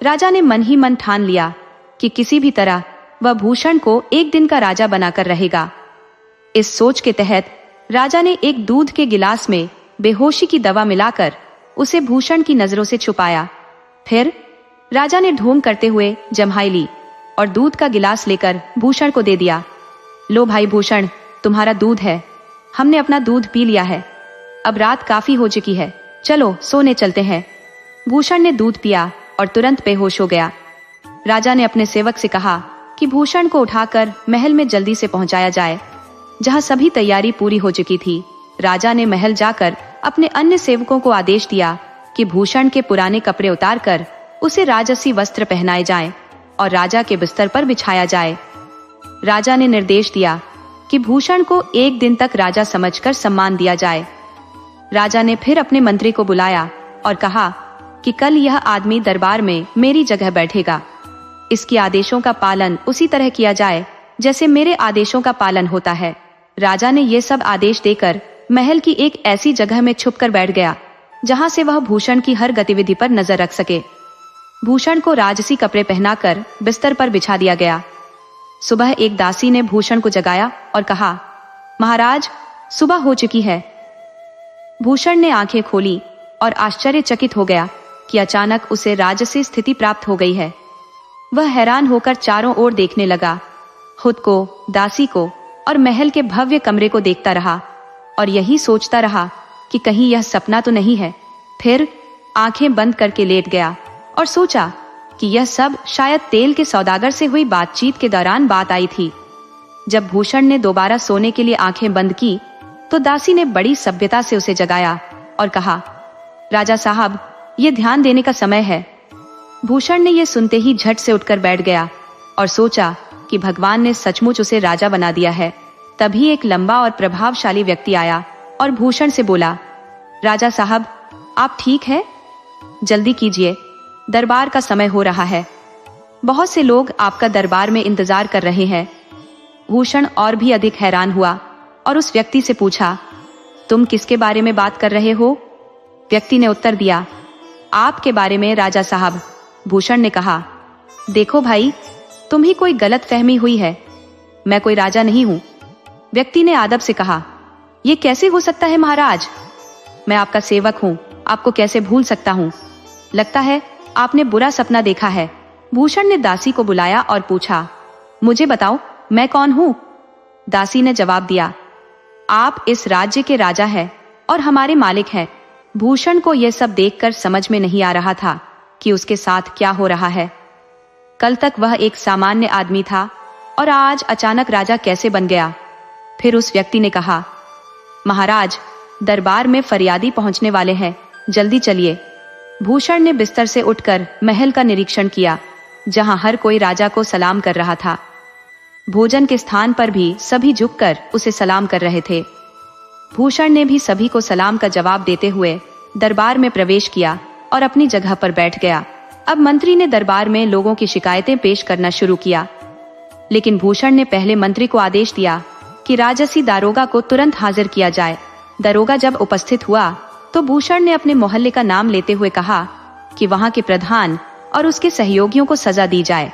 राजा ने मन ही मन ठान लिया कि किसी भी तरह वह भूषण को एक दिन का राजा बनाकर रहेगा। इस सोच के तहत राजा ने एक दूध के गिलास में बेहोशी की दवा मिलाकर उसे भूषण की नजरों से छुपाया। फिर राजा ने ढोंग करते हुए जम्हाई ली और दूध का गिलास लेकर भूषण को दे दिया। लो भाई भूषण, तुम्हारा दूध है। हमने अपना दूध पी लिया है। अब रात काफी हो चुकी है, चलो सोने चलते हैं। भूषण ने दूध पिया और तुरंत बेहोश हो गया। राजा ने अपने सेवक से कहा कि भूषण को उठाकर महल में जल्दी से पहुंचाया जाए, जहां सभी तैयारी पूरी हो चुकी थी। राजा ने महल जाकर अपने अन्य सेवकों को आदेश दिया कि भूषण के पुराने कपड़े उतारकर उसे राजसी वस्त्र पहनाए जाएं और राजा के बिस्तर पर बिछाया जाए। राजा ने निर्देश दिया कि भूषण को एक दिन तक राजा समझकर सम्मान दिया जाए। राजा ने फिर अपने मंत्री को बुलाया और कहा कि कल यह आदमी दरबार में मेरी जगह बैठेगा। इसके आदेशों का पालन उसी तरह किया जाए जैसे मेरे आदेशों का पालन होता है। राजा ने ये सब आदेश देकर महल की एक ऐसी जगह में छुपकर बैठ गया जहां से वह भूषण की हर गतिविधि पर नजर रख सके। भूषण को राजसी कपड़े पहनाकर बिस्तर पर बिछा दिया गया। सुबह एक दासी ने भूषण को जगाया और कहा, महाराज, सुबह हो चुकी है। भूषण ने आंखें खोली और आश्चर्यचकित हो गया कि अचानक उसे राजसी स्थिति प्राप्त हो गई है। वह हैरान होकर चारों ओर देखने लगा, खुद को, दासी को और महल के भव्य कमरे को देखता रहा और यही सोचता रहा कि कहीं यह सपना तो नहीं है। फिर आंखें बंद करके लेट गया और सोचा कि यह सब शायद तेल के सौदागर से हुई बातचीत के दौरान बात आई थी। जब भूषण ने दोबारा सोने के लिए आंखें बंद की तो दासी ने बड़ी सभ्यता से उसे जगाया और कहा, राजा साहब, ये ध्यान देने का समय है। भूषण ने यह सुनते ही झट से उठकर बैठ गया और सोचा कि भगवान ने सचमुच उसे राजा बना दिया है। तभी एक लंबा और प्रभावशाली व्यक्ति आया और भूषण से बोला, राजा साहब, आप ठीक हैं? जल्दी कीजिए, दरबार का समय हो रहा है। बहुत से लोग आपका दरबार में इंतजार कर रहे हैं। भूषण और भी अधिक हैरान हुआ और उस व्यक्ति से पूछा, तुम किसके बारे में बात कर रहे हो? व्यक्ति ने उत्तर दिया, आपके बारे में राजा साहब। भूषण ने कहा, देखो भाई, तुम्हें कोई गलत फहमी हुई है, मैं कोई राजा नहीं हूं। व्यक्ति ने आदब से कहा, यह कैसे हो सकता है महाराज? मैं आपका सेवक हूं, आपको कैसे भूल सकता हूं? लगता है आपने बुरा सपना देखा है। भूषण ने दासी को बुलाया और पूछा, मुझे बताओ, मैं कौन हूं? दासी ने जवाब दिया, आप इस राज्य के राजा हैं और हमारे मालिक हैं। भूषण को यह सब देखकर समझ में नहीं आ रहा था कि उसके साथ क्या हो रहा है। कल तक वह एक सामान्य आदमी था और आज अचानक राजा कैसे बन गया? फिर उस व्यक्ति ने कहा, महाराज, दरबार में फरियादी पहुंचने वाले हैं, जल्दी चलिए। भूषण ने बिस्तर से उठकर महल का निरीक्षण किया, जहां हर कोई राजा को सलाम कर रहा था। भोजन के स्थान पर भी सभी झुककर उसे सलाम कर रहे थे। भूषण ने भी सभी को सलाम का जवाब देते हुए दरबार में प्रवेश किया और अपनी जगह पर बैठ गया। अब मंत्री ने दरबार में लोगों की शिकायतें पेश करना शुरू किया, लेकिन भूषण ने पहले मंत्री को आदेश दिया कि राजसी दारोगा को तुरंत हाजिर किया जाए। दारोगा जब उपस्थित हुआ तो भूषण ने अपने मोहल्ले का नाम लेते हुए कहा कि वहां के प्रधान और उसके सहयोगियों को सजा दी जाए,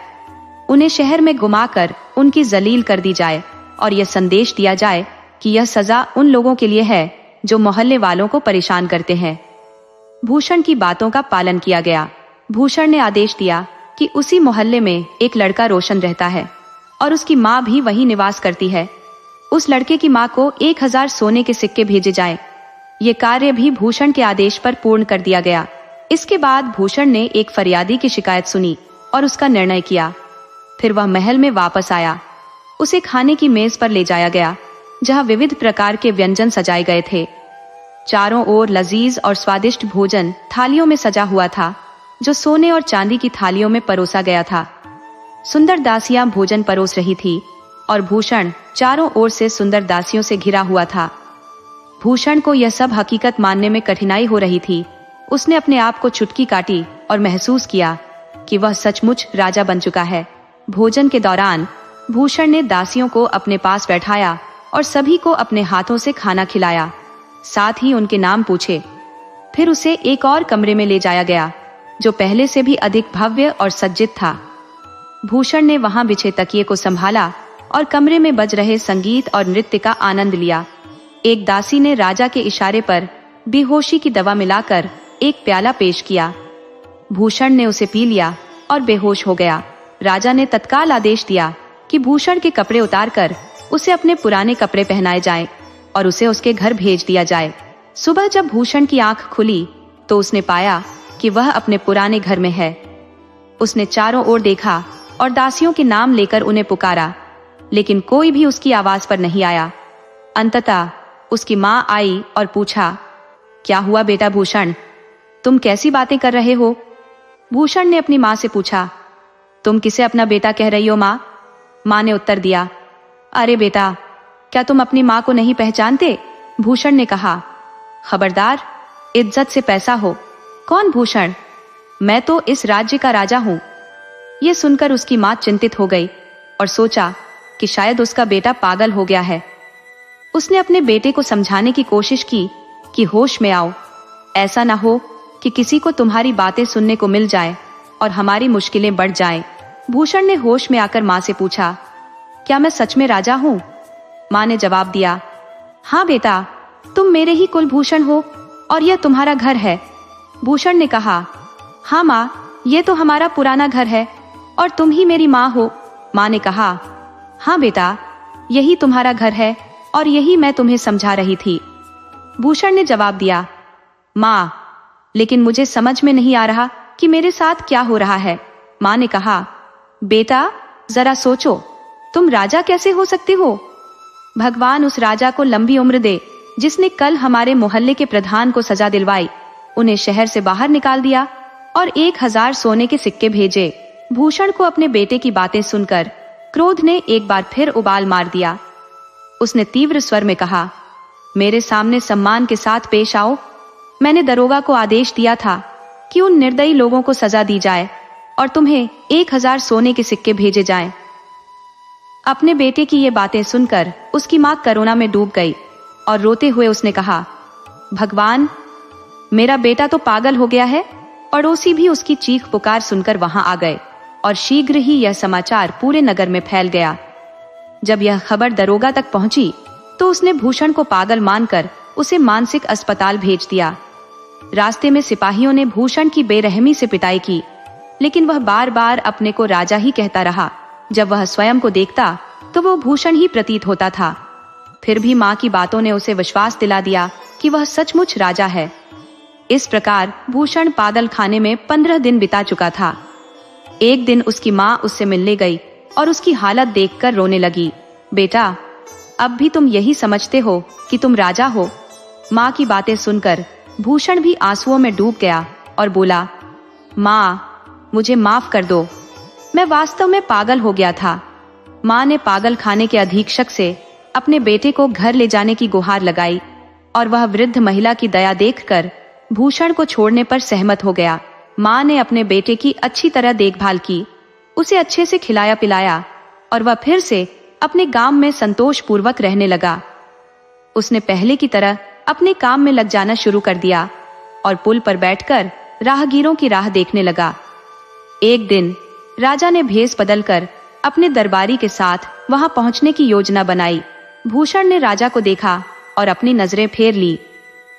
उन्हें शहर में घुमाकर उनकी जलील कर दी जाए और यह संदेश दिया जाए कि यह सजा उन लोगों के लिए है जो मोहल्ले वालों को परेशान करते हैं। भूषण की बातों का पालन किया गया। भूषण ने आदेश दिया कि उसी मोहल्ले में एक लड़का रोशन रहता है और उसकी माँ भी वहीं निवास करती है। उस लड़के की माँ को 1000 सोने के सिक्के भेजे जाएं। ये कार्य भी भूषण के आदेश पर पूर्ण कर दिया गया। इसके बाद भूषण ने एक फरियादी की शिकायत सुनी और उसका निर्णय किया। फिर वह महल में वापस आया। उसे खाने की मेज पर ले जाया गया, जहां विविध प्रकार के व्यंजन सजाए गए थे। चारों ओर लजीज और स्वादिष्ट भोजन थालियों में सजा हुआ था, जो सोने और चांदी की थालियों में परोसा गया था। सुंदर दासियां भोजन परोस रही थी और भूषण चारों ओर से सुंदर दासियों से घिरा हुआ था। भूषण को यह सब हकीकत मानने में कठिनाई हो रही थी। उसने अपने आप को चुटकी काटी और महसूस किया कि वह सचमुच राजा बन चुका है। भोजन के दौरान भूषण ने दासियों को अपने पास बैठाया और सभी को अपने हाथों से खाना खिलाया, साथ ही उनके नाम पूछे। फिर उसे एक और कमरे में ले जाया गया, जो पहले से भी अधिक भव्य और सज्जित था। भूषण ने वहां बिछे तकिए को संभाला और कमरे में बज रहे संगीत और नृत्य का आनंद लिया। एक दासी ने राजा के इशारे पर बेहोशी की दवा मिलाकर एक प्याला पेश किया। भूषण ने उसे पी लिया और बेहोश हो गया। राजा ने तत्काल आदेश दिया कि भूषण के कपड़े उतारकर उसे अपने पुराने कपड़े पहनाए जाएं और उसे उसके घर भेज दिया जाए। सुबह जब भूषण की आंख खुली तो उसने पाया कि वह अपने पुराने घर में है। उसने चारों ओर देखा और दासियों के नाम लेकर उन्हें पुकारा, लेकिन कोई भी उसकी आवाज पर नहीं आया। अंततः उसकी माँ आई और पूछा, क्या हुआ बेटा भूषण, तुम कैसी बातें कर रहे हो? भूषण ने अपनी माँ से पूछा, तुम किसे अपना बेटा कह रही हो माँ? माँ ने उत्तर दिया, अरे बेटा, क्या तुम अपनी माँ को नहीं पहचानते? भूषण ने कहा, खबरदार, इज्जत से पैसा हो। कौन भूषण? मैं तो इस राज्य का राजा हूँ। ये सुनकर उसकी माँ चिंतित हो गई और सोचा कि शायद उसका बेटा पागल हो गया है। उसने अपने बेटे को समझाने की कोशिश की कि होश में आओ, ऐसा ना हो कि किसी को तुम्हारी बातें सुनने को मिल जाए और हमारी मुश्किलें बढ़ जाएं। भूषण ने होश में आकर माँ से पूछा, क्या मैं सच में राजा हूँ? माँ ने जवाब दिया, हाँ बेटा, तुम मेरे ही कुलभूषण हो और यह तुम्हारा घर है। भूषण ने कहा, हाँ माँ, ये तो हमारा पुराना घर है और तुम ही मेरी माँ हो। माँ ने कहा, हाँ बेटा, यही तुम्हारा घर है और यही मैं तुम्हें समझा रही थी। भूषण ने जवाब दिया, माँ, लेकिन मुझे समझ में नहीं आ रहा कि मेरे साथ क्या हो रहा है। माँ ने कहा, बेटा जरा सोचो, तुम राजा कैसे हो सकते हो? भगवान उस राजा को लंबी उम्र दे जिसने कल हमारे मोहल्ले के प्रधान को सजा दिलवाई, उन्हें शहर से बाहर निकाल दिया और 1000 सोने के सिक्के भेजे। भूषण को अपने बेटे की बातें सुनकर क्रोध ने एक बार फिर उबाल मार दिया। उसने तीव्र स्वर में कहा, मेरे सामने सम्मान के साथ पेश आओ। मैंने दरोगा को आदेश दिया था कि उन निर्दयी लोगों को सजा दी जाए और तुम्हें 1000 सोने के सिक्के भेजे जाएं। अपने बेटे की ये बातें सुनकर उसकी मां करुणा में डूब गई और रोते हुए उसने कहा, भगवान, मेरा बेटा तो पागल हो गया है। पड़ोसी भी उसकी चीख पुकार सुनकर वहां आ गए और शीघ्र ही यह समाचार पूरे नगर में फैल गया। जब यह खबर दरोगा तक पहुंची तो उसने भूषण को पागल मानकर उसे मानसिक अस्पताल भेज दिया। रास्ते में सिपाहियों ने भूषण की बेरहमी से पिटाई की, लेकिन वह बार बार अपने को राजा ही कहता रहा। जब वह स्वयं को देखता तो वो भूषण ही प्रतीत होता था। फिर भी माँ की बातों ने उसे विश्वास दिला दिया कि वह सचमुच राजा है। इस प्रकार भूषण पागल खाने में 15 दिन बिता चुका था। एक दिन उसकी माँ उससे मिलने गई और उसकी हालत देखकर रोने लगी। बेटा, अब भी तुम यही समझते हो कि तुम राजा हो? माँ की बातें सुनकर भूषण भी आंसुओं में डूब गया और बोला, माँ, मुझे माफ कर दो, मैं वास्तव में पागल हो गया था। माँ ने पागल खाने के अधीक्षक से अपने बेटे को घर ले जाने की गुहार लगाई और वह वृद्ध महिला की दया देखकर भूषण को छोड़ने पर सहमत हो गया। माँ ने अपने बेटे की अच्छी तरह देखभाल की, उसे अच्छे से खिलाया पिलाया और वह फिर से अपने गांव में संतोष पूर्वक रहने लगा। उसने पहले की तरह अपने काम में लग जाना शुरू कर दिया और पुल पर बैठकर राहगीरों की राह देखने लगा। एक दिन राजा ने भेष बदलकर अपने दरबारी के साथ वहां पहुंचने की योजना बनाई। भूषण ने राजा को देखा और अपनी नजरें फेर ली।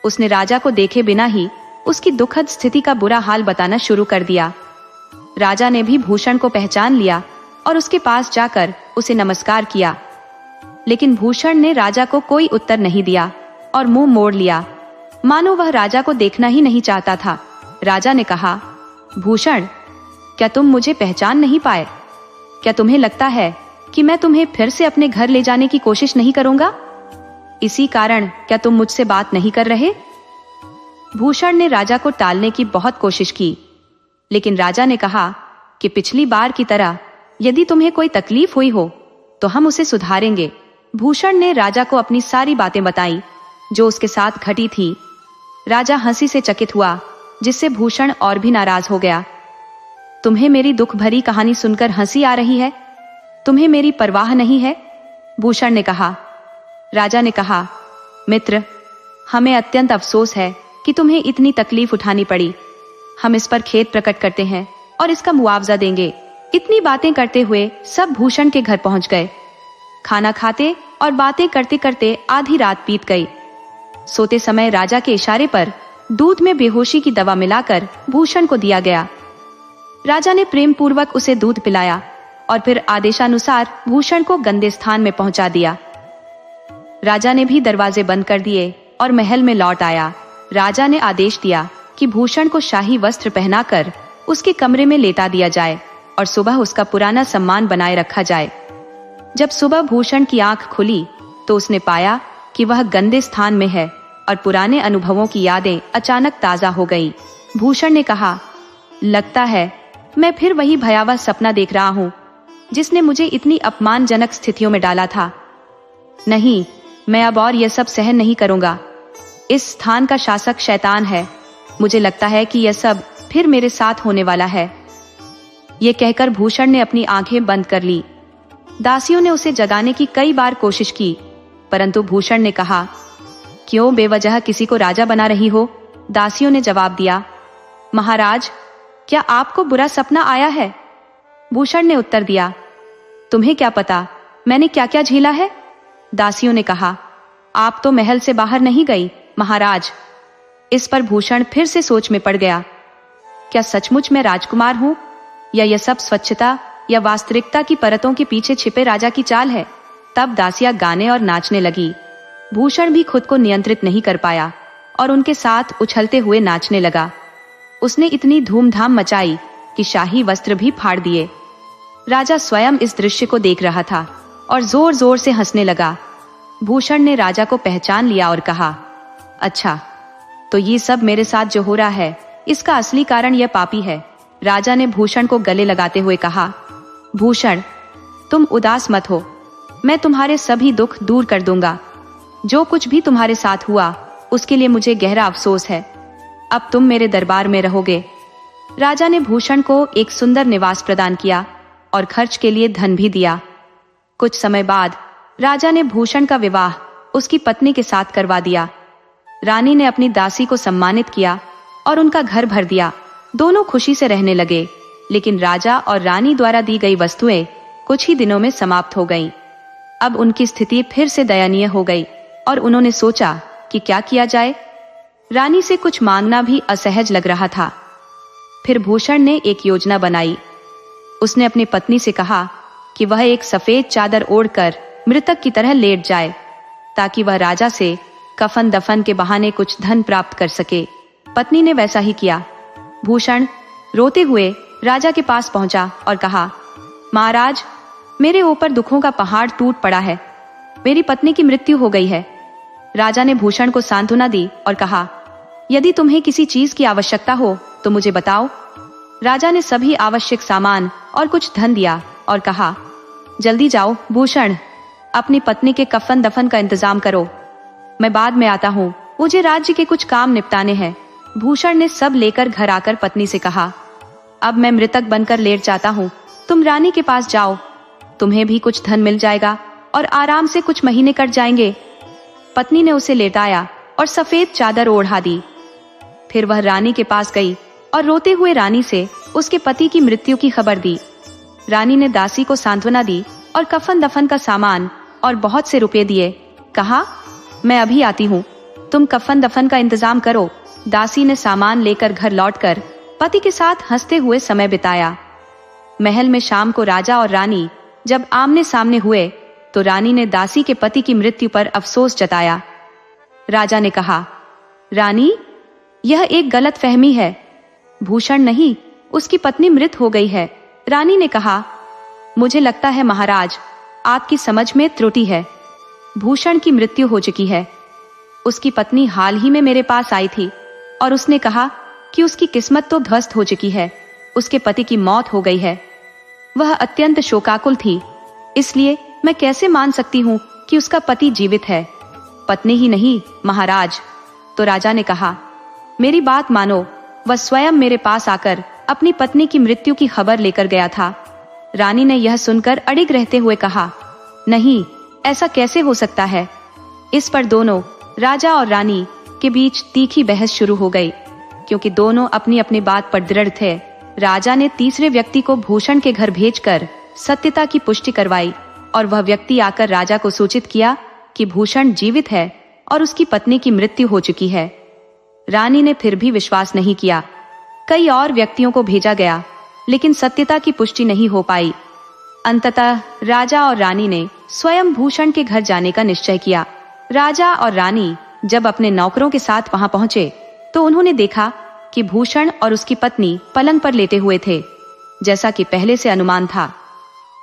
उसने राजा को देखे बिना ही उसकी दुखद स्थिति का बुरा हाल बताना शुरू कर दिया। राजा ने भी भूषण को पहचान लिया और उसके पास जाकर उसे नमस्कार किया, लेकिन भूषण ने राजा को कोई उत्तर नहीं दिया और मुंह मोड़ लिया, मानो वह राजा को देखना ही नहीं चाहता था। राजा ने कहा, भूषण, क्या तुम मुझे पहचान नहीं पाए? क्या तुम्हें लगता है कि मैं तुम्हें फिर से अपने घर ले जाने की कोशिश नहीं करूंगा? इसी कारण क्या तुम मुझसे बात नहीं कर रहे? भूषण ने राजा को टालने की बहुत कोशिश की, लेकिन राजा ने कहा कि पिछली बार की तरह यदि तुम्हें कोई तकलीफ हुई हो तो हम उसे सुधारेंगे। भूषण ने राजा को अपनी सारी बातें बताई जो उसके साथ घटी थी। राजा हंसी से चकित हुआ, जिससे भूषण और भी नाराज हो गया। तुम्हें मेरी दुख भरी कहानी सुनकर हंसी आ रही है? तुम्हें मेरी परवाह नहीं है? भूषण ने कहा। राजा ने कहा, मित्र, हमें अत्यंत अफसोस है कि तुम्हें इतनी तकलीफ उठानी पड़ी। हम इस पर खेद प्रकट करते हैं और इसका मुआवजा देंगे। इतनी बातें करते हुए सब भूषण के घर पहुंच गए। खाना खाते और बातें करते करते आधी रात बीत गई। सोते समय राजा के इशारे पर दूध में बेहोशी की दवा मिलाकर भूषण को दिया गया। राजा ने प्रेम पूर्वक उसे दूध पिलाया और फिर आदेशानुसार भूषण को गंदे स्थान में पहुंचा दिया। राजा ने भी दरवाजे बंद कर दिए और महल में लौट आया। राजा ने आदेश दिया कि भूषण को शाही वस्त्र पहनाकर उसके कमरे में लेटा दिया जाए और सुबह उसका पुराना सम्मान बनाए रखा जाए। जब सुबह भूषण की आंख खुली तो उसने पाया कि वह गंदे स्थान में है और पुराने अनुभवों की यादें अचानक ताजा हो गई। भूषण ने कहा, लगता है मैं फिर वही भयावह सपना देख रहा हूँ जिसने मुझे इतनी अपमानजनक स्थितियों में डाला था। नहीं, मैं अब और यह सब सहन नहीं करूंगा। इस स्थान का शासक शैतान है। मुझे लगता है कि यह सब फिर मेरे साथ होने वाला है। यह कहकर भूषण ने अपनी आंखें बंद कर ली। दासियों ने उसे जगाने की कई बार कोशिश की, परंतु भूषण ने कहा, क्यों बेवजह किसी को राजा बना रही हो? दासियों ने जवाब दिया, महाराज, क्या आपको बुरा सपना आया है? भूषण ने उत्तर दिया, तुम्हें क्या पता मैंने क्या क्या झेला है? दासियों ने कहा, आप तो महल से बाहर नहीं गई महाराज। इस पर भूषण फिर से सोच में पड़ गया, क्या सचमुच मैं राजकुमार हूं, या यह सब स्वच्छता या वास्तविकता की परतों के पीछे छिपे राजा की चाल है? तब दासियां गाने और नाचने लगी। भूषण भी खुद को नियंत्रित नहीं कर पाया और उनके साथ उछलते हुए नाचने लगा। उसने इतनी धूमधाम मचाई कि शाही वस्त्र भी फाड़ दिए। राजा स्वयं इस दृश्य को देख रहा था और जोर जोर से हंसने लगा। भूषण ने राजा को पहचान लिया और कहा, अच्छा, तो ये सब मेरे साथ जो हो रहा है इसका असली कारण यह पापी है। राजा ने भूषण को गले लगाते हुए कहा, भूषण, तुम उदास मत हो, मैं तुम्हारे सभी दुख दूर कर दूंगा। जो कुछ भी तुम्हारे साथ हुआ उसके लिए मुझे गहरा अफसोस है। अब तुम मेरे दरबार में रहोगे। राजा ने भूषण को एक सुंदर निवास प्रदान किया और खर्च के लिए धन भी दिया। कुछ समय बाद राजा ने भूषण का विवाह उसकी पत्नी के साथ करवा दिया। रानी ने अपनी दासी को सम्मानित किया और उनका घर भर दिया। दोनों खुशी से रहने लगे, लेकिन राजा और रानी द्वारा दी गई वस्तुएं कुछ ही दिनों में समाप्त हो गईं। अब उनकी स्थिति फिर से दयनीय हो गई और उन्होंने सोचा कि क्या किया जाए। रानी से कुछ मांगना भी असहज लग रहा था। फिर भूषण ने एक योजना बनाई। उसने अपनी पत्नी से कहा कि वह एक सफेद चादर ओढ़कर मृतक की तरह लेट जाए, ताकि वह राजा से कफन दफन के बहाने कुछ धन प्राप्त कर सके। पत्नी ने वैसा ही किया। भूषण रोते हुए राजा के पास पहुंचा और कहा, महाराज, मेरे ऊपर दुखों का पहाड़ टूट पड़ा है। मेरी पत्नी की मृत्यु हो गई है। राजा ने भूषण को सांत्वना दी और कहा, यदि तुम्हें किसी चीज की आवश्यकता हो तो मुझे बताओ। राजा ने सभी आवश्यक सामान और कुछ धन दिया और कहा, जल्दी जाओ भूषण, अपनी पत्नी के कफन दफन का इंतजाम करो। मैं बाद में आता हूँ, मुझे राज्य के कुछ काम निपटाने हैं। भूषण ने सब लेकर घर आकर पत्नी से कहा, अब मैं मृतक बनकर लेट जाता हूँ, तुम रानी के पास जाओ, तुम्हें भी कुछ धन मिल जाएगा और आराम से कुछ महीने कट जाएंगे। पत्नी ने उसे लेटाया और सफेद चादर ओढ़ा दी। फिर वह रानी के पास गई और रोते हुए रानी से उसके पति की मृत्यु की खबर दी। रानी ने दासी को सांत्वना दी और कफन दफन का सामान और बहुत से रुपए दिए। कहा, मैं अभी आती हूँ, तुम कफन दफन का इंतजाम करो। दासी ने सामान लेकर घर लौटकर पति के साथ हंसते हुए समय बिताया। महल में शाम को राजा और रानी जब आमने सामने हुए तो रानी ने दासी के पति की मृत्यु पर अफसोस जताया। राजा ने कहा, रानी, यह एक गलत फहमी है। भूषण नहीं, उसकी पत्नी मृत हो गई है। रानी ने कहा, मुझे लगता है महाराज, आपकी समझ में त्रुटि है। भूषण की मृत्यु हो चुकी है। उसकी पत्नी हाल ही में मेरे पास आई थी और उसने कहा कि उसकी किस्मत तो ध्वस्त हो चुकी है, उसके पति की मौत हो गई है। वह अत्यंत शोकाकुल थी, इसलिए मैं कैसे मान सकती हूँ कि उसका पति जीवित है? पत्नी ही नहीं महाराज। तो राजा ने कहा, मेरी बात मानो, वह स्वयं मेरे पास आकर अपनी पत्नी की मृत्यु की खबर लेकर गया था। रानी ने यह सुनकर अडिग रहते हुए कहा, नहीं, ऐसा कैसे हो सकता है? इस पर दोनों राजा और रानी के बीच तीखी बहस शुरू हो गई, क्योंकि दोनों अपनी अपनी बात पर दृढ़ थे। राजा ने तीसरे व्यक्ति को भूषण के घर भेजकर सत्यता की पुष्टि करवाई और वह व्यक्ति आकर राजा को सूचित किया कि भूषण जीवित है और उसकी पत्नी की मृत्यु हो चुकी है। रानी ने फिर भी विश्वास नहीं किया। कई और व्यक्तियों को भेजा गया, लेकिन सत्यता की पुष्टि नहीं हो पाई। अंततः राजा और रानी ने स्वयं भूषण के घर जाने का निश्चय किया। राजा और रानी जब अपने नौकरों के साथ वहां पहुंचे तो उन्होंने देखा कि भूषण और उसकी पत्नी पलंग पर लेटे हुए थे, जैसा कि पहले से अनुमान था।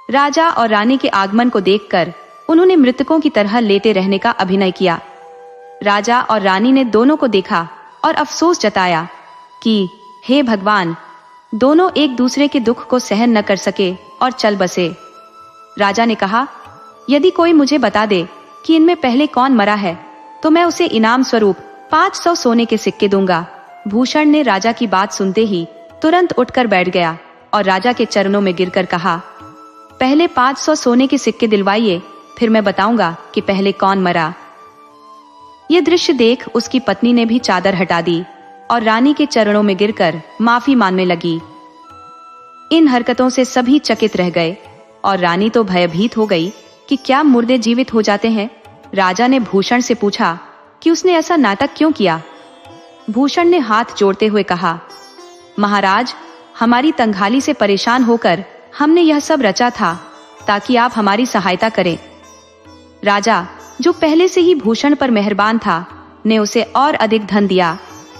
राजा और रानी के आगमन को देखकर उन्होंने मृतकों की तरह लेटे रहने का अभिनय किया। राजा और रानी ने दोनों को देखा और अफसोस जताया कि हे भगवान, दोनों एक दूसरे के दुख को सहन न कर सके और चल बसे। राजा ने कहा, यदि कोई मुझे बता दे कि इनमें पहले कौन मरा है तो मैं उसे इनाम स्वरूप 500 सोने के सिक्के दूंगा। भूषण ने राजा की बात सुनते ही तुरंत उठकर बैठ गया और राजा के चरणों में गिरकर कहा, पहले 500 सोने के सिक्के दिलवाइए, फिर मैं बताऊंगा कि पहले कौन मरा। यह दृश्य देख उसकी पत्नी ने भी चादर हटा दी और रानी के चरणों में गिरकर माफी मांगने लगी। इन हरकतों से सभी चकित रह गए और रानी तो भयभीत हो गई कि क्या मुर्दे जीवित हो जाते हैं। राजा ने भूषण से पूछा कि उसने ऐसा नाटक क्यों किया। भूषण ने हाथ जोड़ते हुए कहा, महाराज, हमारी तंगहाली से परेशान होकर हमने यह सब रचा था ताकि आप हमारी सहायता करें। राजा, जो पहले से ही भूषण पर मेहरबान था, ने उसे और अधिक धन दिया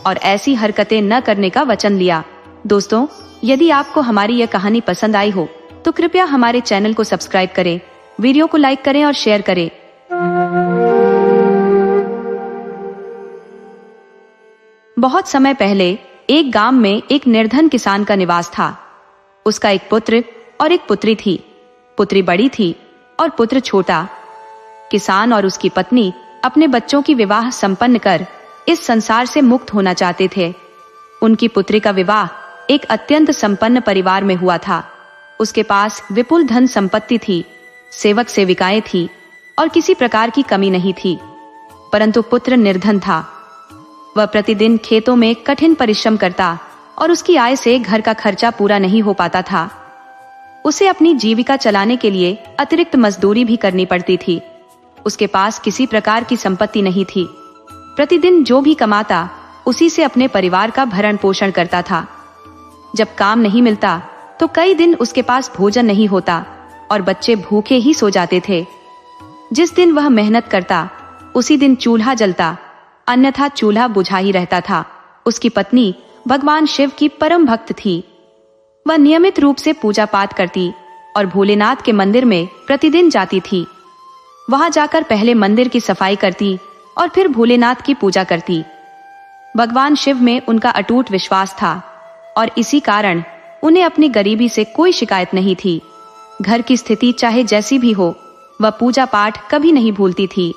और ऐसी हरकतें न करने का वचन लिया। दोस्तों, यदि आपको हमारी यह कहानी पसंद आई हो तो कृपया हमारे चैनल को सब्सक्राइब करें, वीडियो को लाइक करें और शेयर करें। बहुत समय पहले एक गांव में एक निर्धन किसान का निवास था। उसका एक पुत्र और एक पुत्री थी। पुत्री बड़ी थी और पुत्र छोटा। किसान और उसकी पत्नी अपने बच्चों की विवाह संपन्न कर इस संसार से मुक्त होना चाहते थे। उनकी पुत्री का विवाह एक अत्यंत संपन्न परिवार में हुआ था। उसके पास विपुल धन संपत्ति थी, सेवक सेविकाएं थी और किसी प्रकार की कमी नहीं थी। परंतु पुत्र निर्धन था। वह प्रतिदिन खेतों में कठिन परिश्रम करता और उसकी आय से घर का खर्चा पूरा नहीं हो पाता था। उसे अपनी जीविका चलाने के लिए अतिरिक्त मजदूरी भी करनी पड़ती थी। उसके पास किसी प्रकार की संपत्ति नहीं थी। प्रतिदिन जो भी कमाता उसी से अपने परिवार का भरण पोषण करता था। जब काम नहीं मिलता तो कई दिन उसके पास भोजन नहीं होता और बच्चे भूखे ही सो जाते थे। जिस दिन वह मेहनत करता उसी दिन चूल्हा जलता, अन्यथा चूल्हा बुझा ही रहता था। उसकी पत्नी भगवान शिव की परम भक्त थी। वह नियमित रूप से पूजा पाठ करती और भोलेनाथ के मंदिर में प्रतिदिन जाती थी। वहां जाकर पहले मंदिर की सफाई करती और फिर भोलेनाथ की पूजा करती। भगवान शिव में उनका अटूट विश्वास था और इसी कारण उन्हें अपनी गरीबी से कोई शिकायत नहीं थी। घर की स्थिति चाहे जैसी भी हो, वह पूजा पाठ कभी नहीं भूलती थी।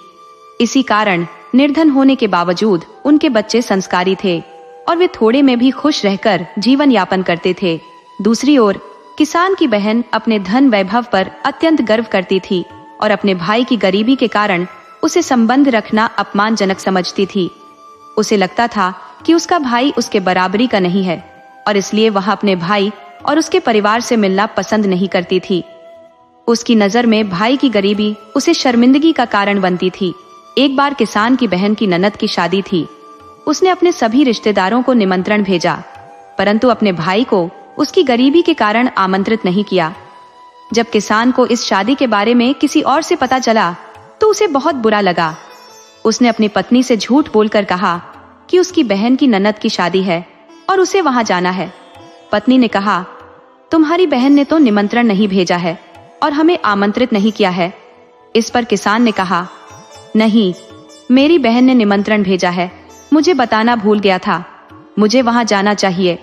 इसी कारण निर्धन होने के बावजूद उनके बच्चे संस्कारी थे और वे थोड़े में भी खुश रहकर जीवन यापन करते थे। दूसरी ओर किसान की बहन अपने धन वैभव पर अत्यंत गर्व करती थी और अपने भाई की गरीबी के कारण उसे संबंध रखना अपमानजनक समझती थी। उसे लगता था कि उसका भाई उसके बराबरी का नहीं है और इसलिए वह अपने भाई और उसके परिवार से मिलना पसंद नहीं करती थी। उसकी नजर में भाई की गरीबी उसे शर्मिंदगी का कारण बनती थी। एक बार किसान की बहन की ननद की शादी थी। उसने अपने सभी रिश्तेदारों को निमंत्रण भेजा, परंतु अपने भाई को उसकी गरीबी के कारण आमंत्रित नहीं किया। जब किसान को इस शादी के बारे में किसी और से पता चला तो उसे बहुत बुरा लगा। उसने अपनी पत्नी से झूठ बोलकर कहा कि उसकी बहन की ननद की शादी है और उसे वहां जाना है। पत्नी ने कहा, तुम्हारी बहन ने तो निमंत्रण नहीं भेजा है और हमें आमंत्रित नहीं किया है। इस पर किसान ने कहा, नहीं, मेरी बहन ने निमंत्रण भेजा है, मुझे बताना भूल गया था, मुझे वहां जाना चाहिए।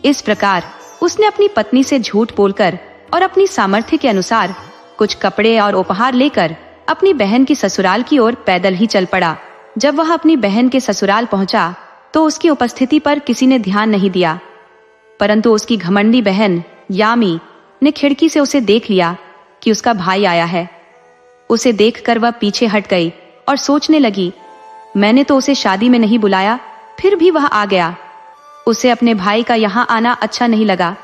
इस प्रकार उसने अपनी पत्नी से झूठ बोलकर और अपनी सामर्थ्य के अनुसार कुछ कपड़े और उपहार लेकर अपनी बहन की ससुराल की ओर पैदल ही चल पड़ा। जब वह अपनी बहन के ससुराल पहुंचा तो उसकी उपस्थिति पर किसी ने ध्यान नहीं दिया, परंतु उसकी घमंडी बहन यामी ने खिड़की से उसे देख लिया कि उसका भाई आया है। उसे देखकर वह पीछे हट गई और सोचने लगी, मैंने तो उसे शादी में नहीं बुलाया, फिर भी वह आ गया। उसे अपने भाई का यहाँ आना अच्छा नहीं लगा।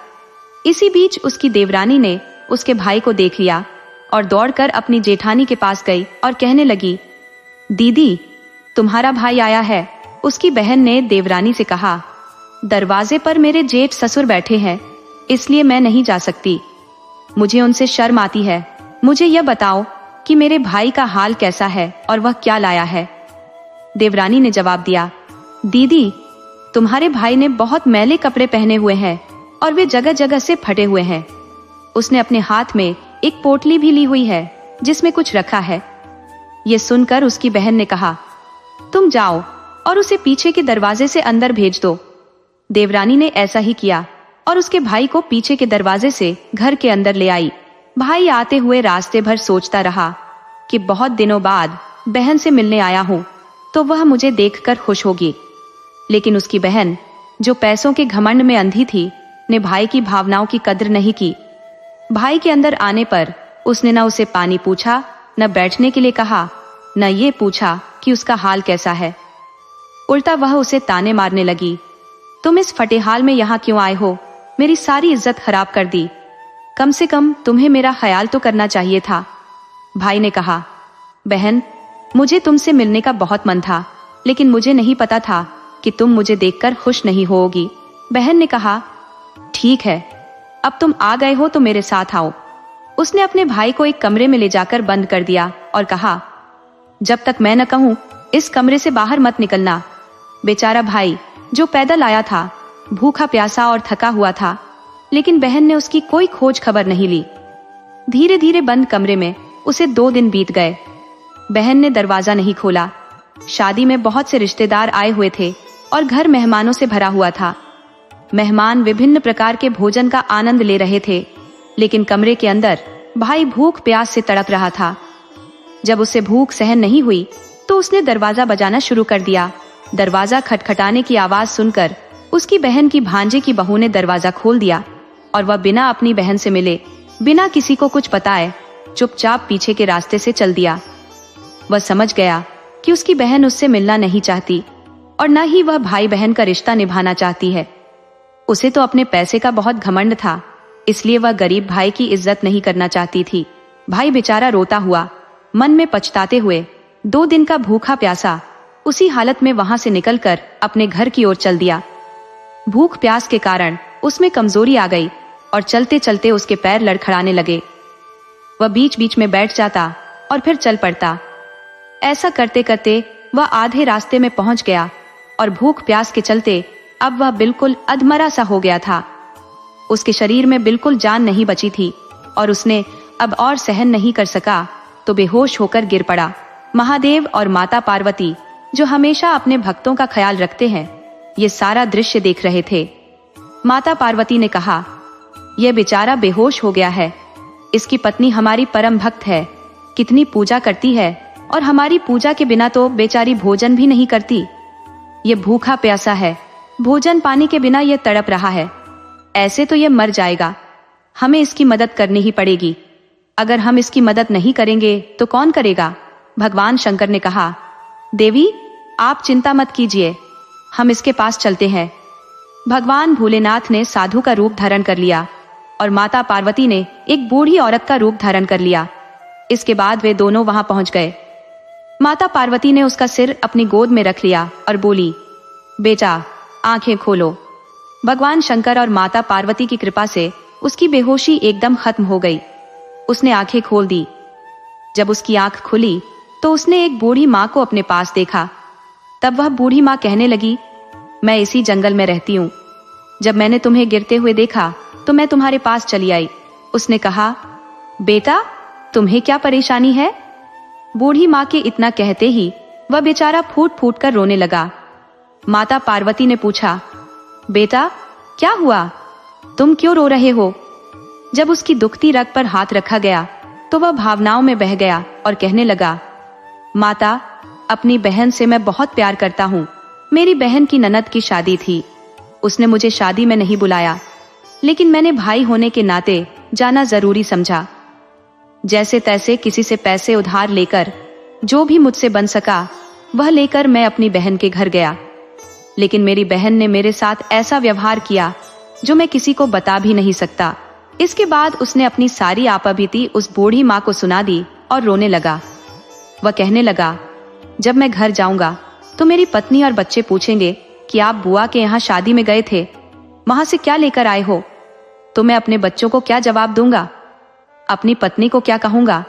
इसी बीच उसकी देवरानी ने उसके भाई को देख लिया और दौड़कर अपनी जेठानी के पास गई और कहने लगी, दीदी, तुम्हारा भाई आया है। उसकी बहन ने देवरानी से कहा, दरवाजे पर मेरे जेठ ससुर बैठे हैं, इसलिए मैं नहीं जा सकती। मुझे उनसे शर्म आती है। मुझे यह बताओ कि मेरे भाई का हाल कैसा है और वह क्या लाया है। देवरानी ने जवाब दिया, दीदी, तुम्हारे भाई ने बहुत मैले कपड़े पहने हुए हैं और वे जगह जगह से फटे हुए हैं। उसने अपने हाथ में एक पोटली भी ली हुई है जिसमें कुछ रखा है। ये सुनकर उसकी बहन ने कहा, तुम जाओ और उसे पीछे के दरवाजे से अंदर भेज दो। देवरानी ने ऐसा ही किया और उसके भाई को पीछे के दरवाजे से घर के अंदर ले आई। भाई आते हुए रास्ते भर सोचता रहा कि बहुत दिनों बाद बहन से मिलने आया हूं तो वह मुझे देखकर खुश होगी। लेकिन उसकी बहन, जो पैसों के घमंड में अंधी थी, ने भाई की भावनाओं की कद्र नहीं की। भाई के अंदर आने पर उसने न उसे पानी पूछा न बैठने के लिए कहा, न ये पूछा कि उसका हाल कैसा है। उल्टा वह उसे ताने मारने लगी, तुम इस फटे हाल में यहाँ क्यों आए हो? मेरी सारी इज्जत खराब कर दी। कम से कम तुम्हें मेरा ख्याल तो करना चाहिए था। भाई ने कहा, बहन, मुझे तुमसे मिलने का बहुत मन था, लेकिन मुझे नहीं पता था कि तुम मुझे देखकर खुश नहीं होगी। बहन ने कहा, ठीक है, अब तुम आ गए हो तो मेरे साथ आओ। उसने अपने भाई को एक कमरे में ले जाकर बंद कर दिया और कहा, जब तक मैं न कहूं इस कमरे से बाहर मत निकलना। बेचारा भाई जो पैदल आया था, भूखा प्यासा और थका हुआ था, लेकिन बहन ने उसकी कोई खोज खबर नहीं ली। धीरे धीरे बंद कमरे में उसे 2 दिन बीत गए। बहन ने दरवाजा नहीं खोला। शादी में बहुत से रिश्तेदार आए हुए थे और घर मेहमानों से भरा हुआ था। मेहमान विभिन्न प्रकार के भोजन का आनंद ले रहे थे, लेकिन कमरे के अंदर भाई भूख प्यास से तड़प रहा था। जब उसे भूख सहन नहीं हुई तो उसने दरवाजा बजाना शुरू कर दिया। दरवाजा खटखटाने की आवाज सुनकर उसकी बहन की भांजे की बहू ने दरवाजा खोल दिया और वह बिना अपनी बहन से मिले, बिना किसी को कुछ बताए, चुपचाप पीछे के रास्ते से चल दिया। वह समझ गया कि उसकी बहन उससे मिलना नहीं चाहती और न ही वह भाई बहन का रिश्ता निभाना चाहती है। उसे तो अपने पैसे का बहुत घमंड था, इसलिए वह गरीब भाई की इज्जत नहीं करना चाहती थी। भाई बेचारा रोता हुआ, मन में पछताते हुए, 2 दिन का भूखा प्यासा उसी हालत में वहां से निकलकर अपने घर की ओर चल दिया। भूख प्यास के कारण उसमें कमजोरी आ गई और चलते चलते उसके पैर लड़खड़ाने लगे। वह बीच बीच में बैठ जाता और फिर चल पड़ता। ऐसा करते करते वह आधे रास्ते में पहुंच गया और भूख प्यास के चलते अब वह बिल्कुल अधमरा सा हो गया था। उसके शरीर में बिल्कुल जान नहीं बची थी और उसने अब और सहन नहीं कर सका तो बेहोश होकर गिर पड़ा। महादेव और माता पार्वती, जो हमेशा अपने भक्तों का ख्याल रखते हैं, ये सारा दृश्य देख रहे थे। माता पार्वती ने कहा, यह बेचारा बेहोश हो गया है। इसकी पत्नी हमारी परम भक्त है, कितनी पूजा करती है और हमारी पूजा के बिना तो बेचारी भोजन भी नहीं करती। ये भूखा प्यासा है, भोजन पानी के बिना ये तड़प रहा है। ऐसे तो ये मर जाएगा। हमें इसकी मदद करनी ही पड़ेगी। अगर हम इसकी मदद नहीं करेंगे तो कौन करेगा? भगवान शंकर ने कहा, देवी, आप चिंता मत कीजिए, हम इसके पास चलते हैं। भगवान भोलेनाथ ने साधु का रूप धारण कर लिया और माता पार्वती ने एक बूढ़ी औरत का रूप धारण कर लिया। इसके बाद वे दोनों वहां पहुंच गए। माता पार्वती ने उसका सिर अपनी गोद में रख लिया और बोली, बेटा, आंखें खोलो। भगवान शंकर और माता पार्वती की कृपा से उसकी बेहोशी एकदम खत्म हो गई। उसने आंखें खोल दी। जब उसकी आंख खुली तो उसने एक बूढ़ी माँ को अपने पास देखा। तब वह बूढ़ी माँ कहने लगी, मैं इसी जंगल में रहती हूँ। जब मैंने तुम्हें गिरते हुए देखा तो मैं तुम्हारे पास चली आई। उसने कहा, बेटा, तुम्हें क्या परेशानी है? बूढ़ी माँ के इतना कहते ही वह बेचारा फूट फूट कर रोने लगा। माता पार्वती ने पूछा, बेटा, क्या हुआ? तुम क्यों रो रहे हो? जब उसकी दुखती रग पर हाथ रखा गया तो वह भावनाओं में बह गया और कहने लगा, माता, अपनी बहन से मैं बहुत प्यार करता हूँ। मेरी बहन की ननद की शादी थी। उसने मुझे शादी में नहीं बुलाया, लेकिन मैंने भाई होने के नाते जाना जरूरी समझा। जैसे तैसे किसी से पैसे उधार लेकर जो भी मुझसे बन सका वह लेकर मैं अपनी बहन के घर गया। लेकिन मेरी बहन ने मेरे साथ ऐसा व्यवहार किया जो मैं किसी को बता भी नहीं सकता। इसके बाद उसने अपनी सारी आपबीती उस बूढ़ी माँ को सुना दी और रोने लगा। वह कहने लगा, जब मैं घर जाऊंगा तो मेरी पत्नी और बच्चे पूछेंगे कि आप बुआ के यहाँ शादी में गए थे, वहां से क्या लेकर आए हो? तो मैं अपने बच्चों को क्या जवाब दूंगा? अपनी पत्नी को क्या कहूंगा?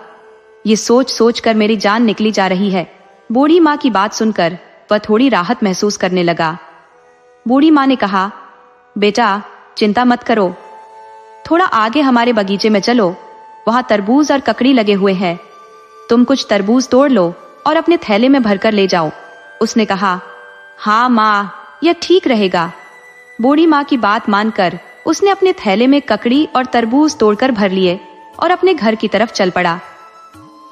ये सोच सोच कर मेरी जान निकली जा रही है। बूढ़ी माँ की बात सुनकर वह थोड़ी राहत महसूस करने लगा। बूढ़ी माँ ने कहा, बेटा, चिंता मत करो, थोड़ा आगे हमारे बगीचे में चलो, वहां तरबूज और ककड़ी लगे हुए हैं। तुम कुछ तरबूज तोड़ लो और अपने थैले में भरकर ले जाओ। उसने कहा, हाँ माँ, यह ठीक रहेगा। बूढ़ी माँ की बात मानकर उसने अपने थैले में ककड़ी और तरबूज तोड़कर भर लिए और अपने घर की तरफ चल पड़ा।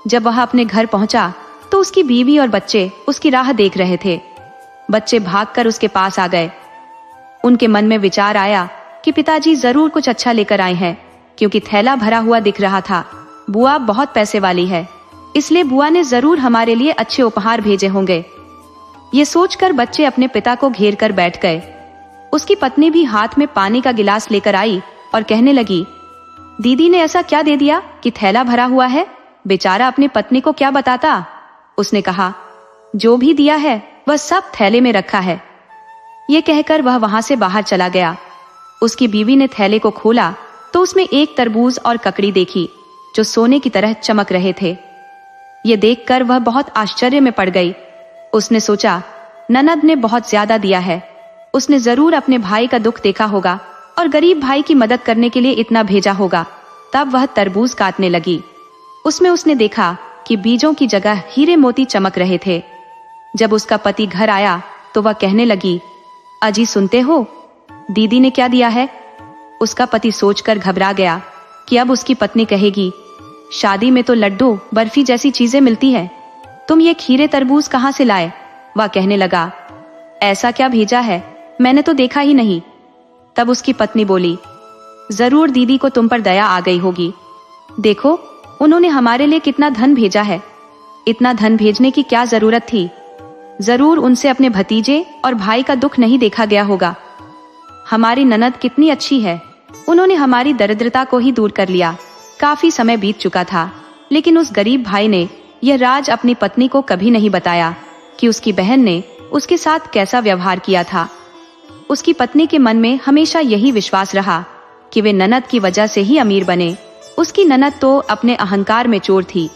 जब वह अपने घर पहुंचा तो उसकी बीवी और बच्चे उसकी राह देख रहे थे। बच्चे भागकर उसके पास आ गए। उनके मन में विचार आया कि पिताजी जरूर कुछ अच्छा लेकर आए हैं, क्योंकि थैला भरा हुआ दिख रहा था। बुआ बहुत पैसे वाली है, इसलिए बुआ ने जरूर हमारे लिए अच्छे उपहार भेजे होंगे। ये सोचकर बच्चे अपने पिता को घेर कर बैठ गए। उसकी पत्नी भी हाथ में पानी का गिलास लेकर आई और कहने लगी, दीदी ने ऐसा क्या दे दिया कि थैला भरा हुआ है? बेचारा अपनी पत्नी को क्या बताता। उसने कहा, जो भी दिया है वह सब थैले में रखा है। ये कहकर वह वहां से बाहर चला गया। उसकी बीवी ने थैले को खोला तो उसमें एक तरबूज और ककड़ी देखी जो सोने की तरह चमक रहे थे। ये देखकर वह बहुत आश्चर्य में पड़ गई। उसने सोचा, ननद ने बहुत ज्यादा दिया है। उसने जरूर अपने भाई का दुख देखा होगा और गरीब भाई की मदद करने के लिए इतना भेजा होगा। तब वह तरबूज काटने लगी। उसमें उसने देखा कि बीजों की जगह हीरे मोती चमक रहे थे। जब उसका पति घर आया तो वह कहने लगी, अजी सुनते हो, दीदी ने क्या दिया है? उसका पति सोचकर घबरा गया कि अब उसकी पत्नी कहेगी, शादी में तो लड्डू बर्फी जैसी चीजें मिलती है, तुम ये खीरे तरबूज कहां से लाए? वह कहने लगा, ऐसा क्या भेजा है, मैंने तो देखा ही नहीं। तब उसकी पत्नी बोली, जरूर दीदी को तुम पर दया आ गई होगी। देखो, उन्होंने हमारे लिए कितना धन भेजा है। इतना धन भेजने की क्या जरूरत थी? जरूर उनसे अपने भतीजे और भाई का दुख नहीं देखा गया होगा। हमारी ननद कितनी अच्छी है, उन्होंने हमारी दरिद्रता को ही दूर कर लिया। काफी समय बीत चुका था, लेकिन उस गरीब भाई ने यह राज अपनी पत्नी को कभी नहीं बताया कि उसकी बहन ने उसके साथ कैसा व्यवहार किया था। उसकी पत्नी के मन में हमेशा यही विश्वास रहा कि वे ननद की वजह से ही अमीर बने। उसकी ननद तो अपने अहंकार में चोर थी।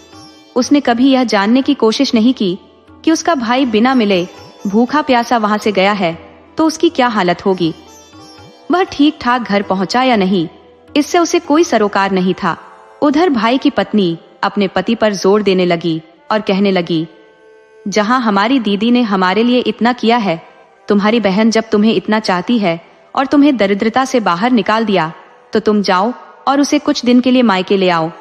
उसने कभी यह जानने की कोशिश नहीं की कि उसका भाई बिना मिले भूखा प्यासा वहां से गया है तो उसकी क्या हालत होगी। वह ठीक ठाक घर पहुंचा या नहीं, इससे उसे कोई सरोकार नहीं था। उधर भाई की पत्नी अपने पति पर जोर देने लगी और कहने लगी, जहां हमारी दीदी ने हमारे लिए इतना किया है, तुम्हारी बहन जब तुम्हें इतना चाहती है और तुम्हें दरिद्रता से बाहर निकाल दिया, तो तुम जाओ और उसे कुछ दिन के लिए मायके ले आओ।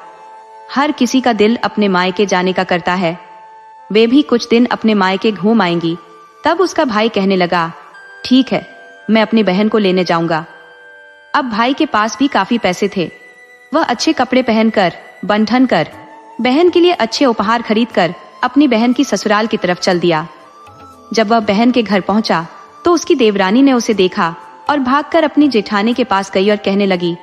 हर किसी का दिल अपने मायके जाने का करता है। वे भी कुछ दिन अपने मायके घूम आएंगी। तब उसका भाई कहने लगा, ठीक है, मैं अपनी बहन को लेने जाऊंगा। अब भाई के पास भी काफी पैसे थे। वह अच्छे कपड़े पहनकर, बंधन कर, बहन के लिए अच्छे उपहार खरीदकर अपनी बहन की ससुराल की तरफ चल दिया। जब वह बहन के घर पहुंचा तो उसकी देवरानी ने उसे देखा और भागकर अपनी जेठानी के पास गई और कहने लगी,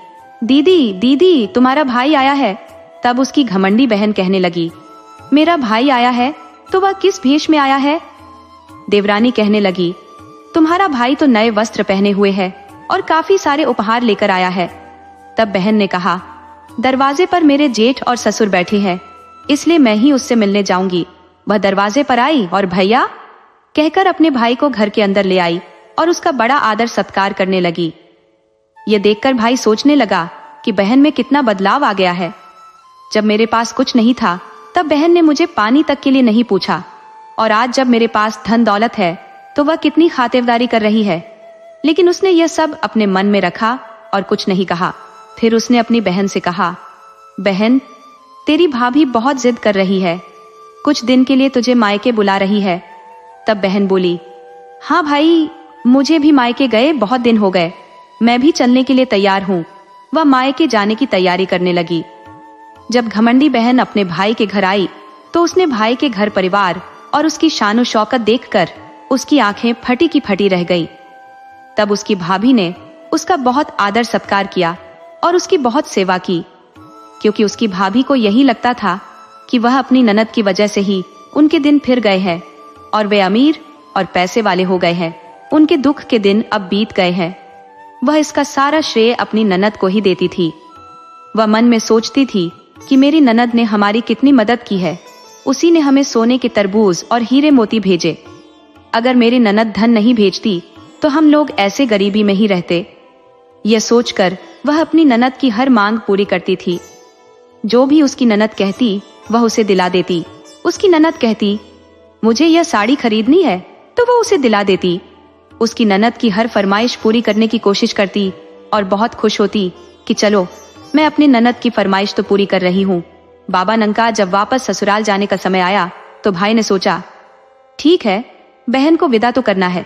दीदी दीदी, तुम्हारा भाई आया है। तब उसकी घमंडी बहन कहने लगी, मेरा भाई आया है तो वह किस भेष में आया है? देवरानी कहने लगी, तुम्हारा भाई तो नए वस्त्र पहने हुए है और काफी सारे उपहार लेकर आया है। तब बहन ने कहा, दरवाजे पर मेरे जेठ और ससुर बैठे हैं, इसलिए मैं ही उससे मिलने जाऊंगी। वह दरवाजे पर आई और भैया कहकर अपने भाई को घर के अंदर ले आई और उसका बड़ा आदर सत्कार करने लगी। यह देखकर भाई सोचने लगा कि बहन में कितना बदलाव आ गया है। जब मेरे पास कुछ नहीं था तब बहन ने मुझे पानी तक के लिए नहीं पूछा, और आज जब मेरे पास धन दौलत है तो वह कितनी खातिरदारी कर रही है। लेकिन उसने यह सब अपने मन में रखा और कुछ नहीं कहा। फिर उसने अपनी बहन से कहा, बहन, तेरी भाभी बहुत जिद कर रही है, कुछ दिन के लिए तुझे मायके बुला रही है। तब बहन बोली, हाँ भाई, मुझे भी मायके गए बहुत दिन हो गए, मैं भी चलने के लिए तैयार हूँ। वह मायके जाने की तैयारी करने लगी। जब घमंडी बहन अपने भाई के घर आई तो उसने भाई के घर परिवार और उसकी शानो शौकत देखकर उसकी आंखें फटी की फटी रह गई। तब उसकी भाभी ने उसका बहुत आदर सत्कार किया और उसकी बहुत सेवा की, क्योंकि उसकी भाभी को यही लगता था कि वह अपनी ननद की वजह से ही उनके दिन फिर गए हैं और वे अमीर और पैसे वाले हो गए हैं। उनके दुख के दिन अब बीत गए हैं। वह इसका सारा श्रेय अपनी ननद को ही देती थी। वह मन में सोचती थी कि मेरी ननद ने हमारी कितनी मदद की है, उसी ने हमें सोने के तरबूज और हीरे मोती भेजे। अगर मेरी ननद धन नहीं भेजती तो हम लोग ऐसे गरीबी में ही रहते। यह सोचकर वह अपनी ननद की हर मांग पूरी करती थी। जो भी उसकी ननद कहती वह उसे दिला देती। उसकी ननद कहती, मुझे यह साड़ी खरीदनी है, तो वह उसे दिला देती। उसकी ननद की हर फरमाइश पूरी करने की कोशिश करती और बहुत खुश होती कि चलो, मैं अपनी ननद की फरमाइश तो पूरी कर रही हूँ। बाबा नंका जब वापस ससुराल जाने का समय आया तो भाई ने सोचा, ठीक है, बहन को विदा तो करना है,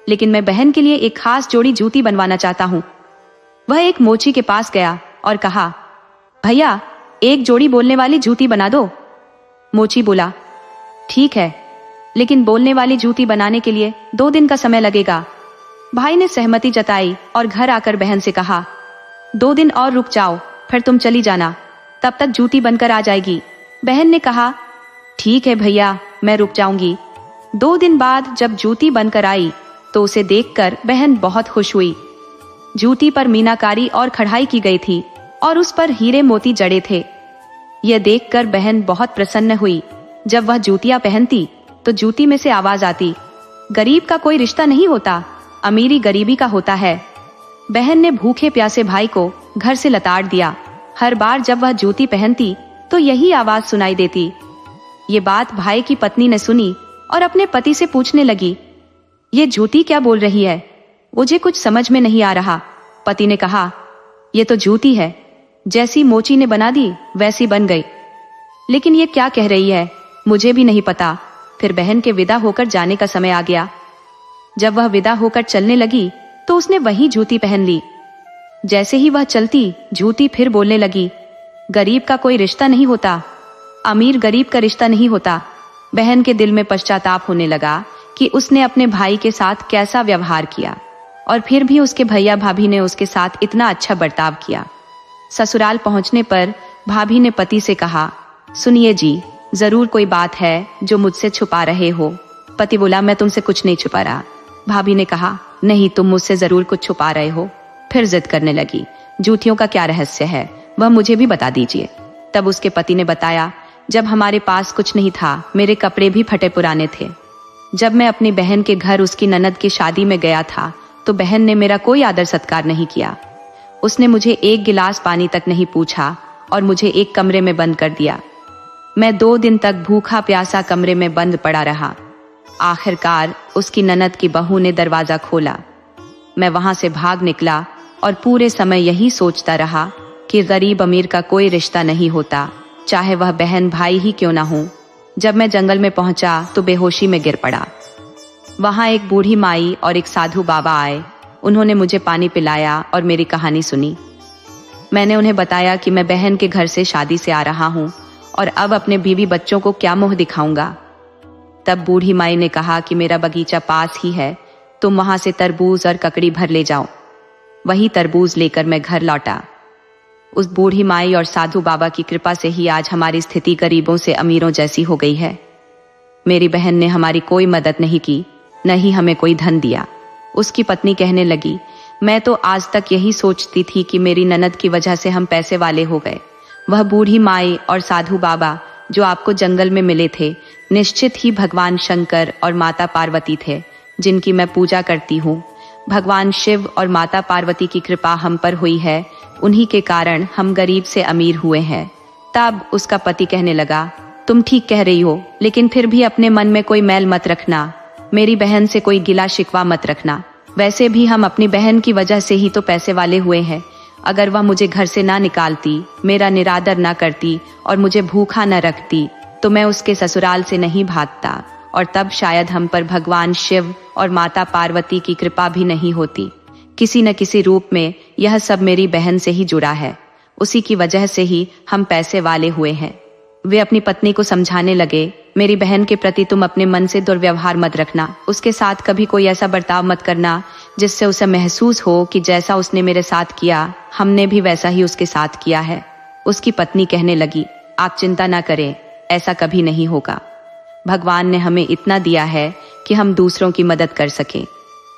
लेकिन मैं बहन के लिए एक खास जोड़ी जूती बनवाना चाहता हूँ। वह एक मोची के पास गया और कहा, भैया, एक जोड़ी बोलने वाली जूती बना दो। मोची बोला, ठीक है, लेकिन बोलने वाली जूती बनाने के लिए 2 दिन का समय लगेगा। भाई ने सहमति जताई और घर आकर बहन से कहा, 2 दिन और रुक जाओ, फिर तुम चली जाना, तब तक जूती बनकर आ जाएगी। बहन ने कहा, ठीक है भैया, मैं रुक जाऊंगी। 2 दिन बाद जब जूती बनकर आई तो उसे देखकर बहन बहुत खुश हुई। जूती पर मीनाकारी और कढ़ाई की गई थी और उस पर हीरे मोती जड़े थे। यह देखकर बहन बहुत प्रसन्न हुई। जब वह जूतियां पहनती तो जूती में से आवाज आती, गरीब का कोई रिश्ता नहीं होता, अमीरी गरीबी का होता है। बहन ने भूखे प्यासे भाई को घर से लताड़ दिया। हर बार जब वह जूती पहनती तो यही आवाज सुनाई देती। ये बात भाई की पत्नी ने सुनी और अपने पति से पूछने लगी, ये जूती क्या बोल रही है? मुझे कुछ समझ में नहीं आ रहा। पति ने कहा, ये तो जूती है, जैसी मोची ने बना दी वैसी बन गई, लेकिन ये क्या कह रही है मुझे भी नहीं पता। फिर बहन के विदा होकर जाने का समय आ गया। जब वह विदा होकर चलने लगी तो उसने वही जूती पहन ली। जैसे ही वह चलती, जूती फिर बोलने लगी, गरीब का कोई रिश्ता नहीं होता, अमीर गरीब का रिश्ता नहीं होता। बहन के दिल में पश्चाताप होने लगा कि उसने अपने भाई के साथ कैसा व्यवहार किया और फिर भी उसके भैया भाभी ने उसके साथ इतना अच्छा बर्ताव किया। ससुराल पहुंचने पर भाभी ने पति से कहा, सुनिए जी, जरूर कोई बात है जो मुझसे छुपा रहे हो। पति बोला, मैं तुमसे कुछ नहीं छुपा रहा। भाभी ने कहा, नहीं, तुम मुझसे जरूर कुछ छुपा रहे हो। फिर जिद करने लगी, जूतियों का क्या रहस्य है, वह मुझे भी बता दीजिए। तब उसके पति ने बताया, जब हमारे पास कुछ नहीं था, मेरे कपड़े भी फटे पुराने थे। जब मैं अपनी बहन के घर उसकी ननद की शादी में गया था तो बहन ने मेरा कोई आदर सत्कार नहीं किया। उसने मुझे 1 गिलास पानी तक नहीं पूछा और मुझे एक कमरे में बंद कर दिया। मैं 2 दिन तक भूखा प्यासा कमरे में बंद पड़ा रहा। आखिरकार उसकी ननद की बहू ने दरवाजा खोला। मैं वहां से भाग निकला और पूरे समय यही सोचता रहा कि गरीब अमीर का कोई रिश्ता नहीं होता, चाहे वह बहन भाई ही क्यों ना हो। जब मैं जंगल में पहुंचा तो बेहोशी में गिर पड़ा। वहां एक बूढ़ी माई और एक साधु बाबा आए। उन्होंने मुझे पानी पिलाया और मेरी कहानी सुनी। मैंने उन्हें बताया कि मैं बहन के घर से शादी से आ रहा हूं और अब अपने बीवी बच्चों को क्या मुंह दिखाऊंगा। तब बूढ़ी माई ने कहा कि मेरा बगीचा पास ही है, तुम वहां से तरबूज और ककड़ी भर ले जाओ। वही तरबूज लेकर मैं घर लौटा। उस बूढ़ी माई और साधु बाबा की कृपा से ही आज हमारी स्थिति गरीबों से अमीरों जैसी हो गई है। मेरी बहन ने हमारी कोई मदद नहीं की, न ही हमें कोई धन दिया। उसकी पत्नी कहने लगी, मैं तो आज तक यही सोचती थी कि मेरी ननद की वजह से हम पैसे वाले हो गए। वह बूढ़ी माई और साधु बाबा जो आपको जंगल में मिले थे, निश्चित ही भगवान शंकर और माता पार्वती थे, जिनकी मैं पूजा करती हूँ। भगवान शिव और माता पार्वती की कृपा हम पर हुई है, उन्हीं के कारण हम गरीब से अमीर हुए हैं। तब उसका पति कहने लगा, तुम ठीक कह रही हो, लेकिन फिर भी अपने मन में कोई मैल मत रखना, मेरी बहन से कोई गिला शिकवा मत रखना। वैसे भी हम अपनी बहन की वजह से ही तो पैसे वाले हुए हैं। अगर वह मुझे घर से ना निकालती, मेरा निरादर ना करती और मुझे भूखा न रखती तो मैं उसके ससुराल से नहीं भागता, और तब शायद हम पर भगवान शिव और माता पार्वती की कृपा भी नहीं होती। किसी न किसी रूप में यह सब मेरी बहन से ही जुड़ा है, उसी की वजह से ही हम पैसे वाले हुए हैं। वे अपनी पत्नी को समझाने लगे, मेरी बहन के प्रति तुम अपने मन से दुर्व्यवहार मत रखना, उसके साथ कभी कोई ऐसा बर्ताव मत करना जिससे उसे महसूस हो कि जैसा उसने मेरे साथ किया, हमने भी वैसा ही उसके साथ किया है। उसकी पत्नी कहने लगी, आप चिंता ना करें, ऐसा कभी नहीं होगा। भगवान ने हमें इतना दिया है कि हम दूसरों की मदद कर सकें,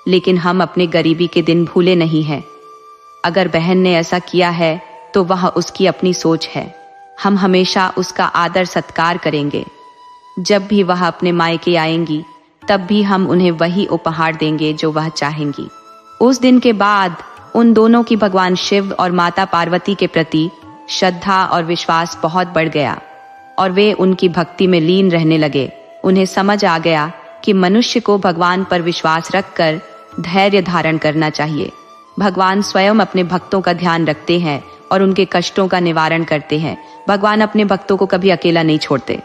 लेकिन हम अपने गरीबी के दिन भूले नहीं हैं। अगर बहन ने ऐसा किया है तो वह उसकी अपनी सोच है। हम हमेशा उसका आदर सत्कार करेंगे। जब भी वह अपने मायके आएंगी तब भी हम उन्हें वही उपहार देंगे जो वह चाहेंगी। उस दिन के बाद उन दोनों की भगवान शिव और माता पार्वती के प्रति श्रद्धा और विश्वास बहुत बढ़ गया और वे उनकी भक्ति में लीन रहने लगे। उन्हें समझ आ गया कि मनुष्य को भगवान पर विश्वास रखकर धैर्य धारण करना चाहिए। भगवान स्वयं अपने भक्तों का ध्यान रखते हैं और उनके कष्टों का निवारण करते हैं। भगवान अपने भक्तों को कभी अकेला नहीं छोड़ते।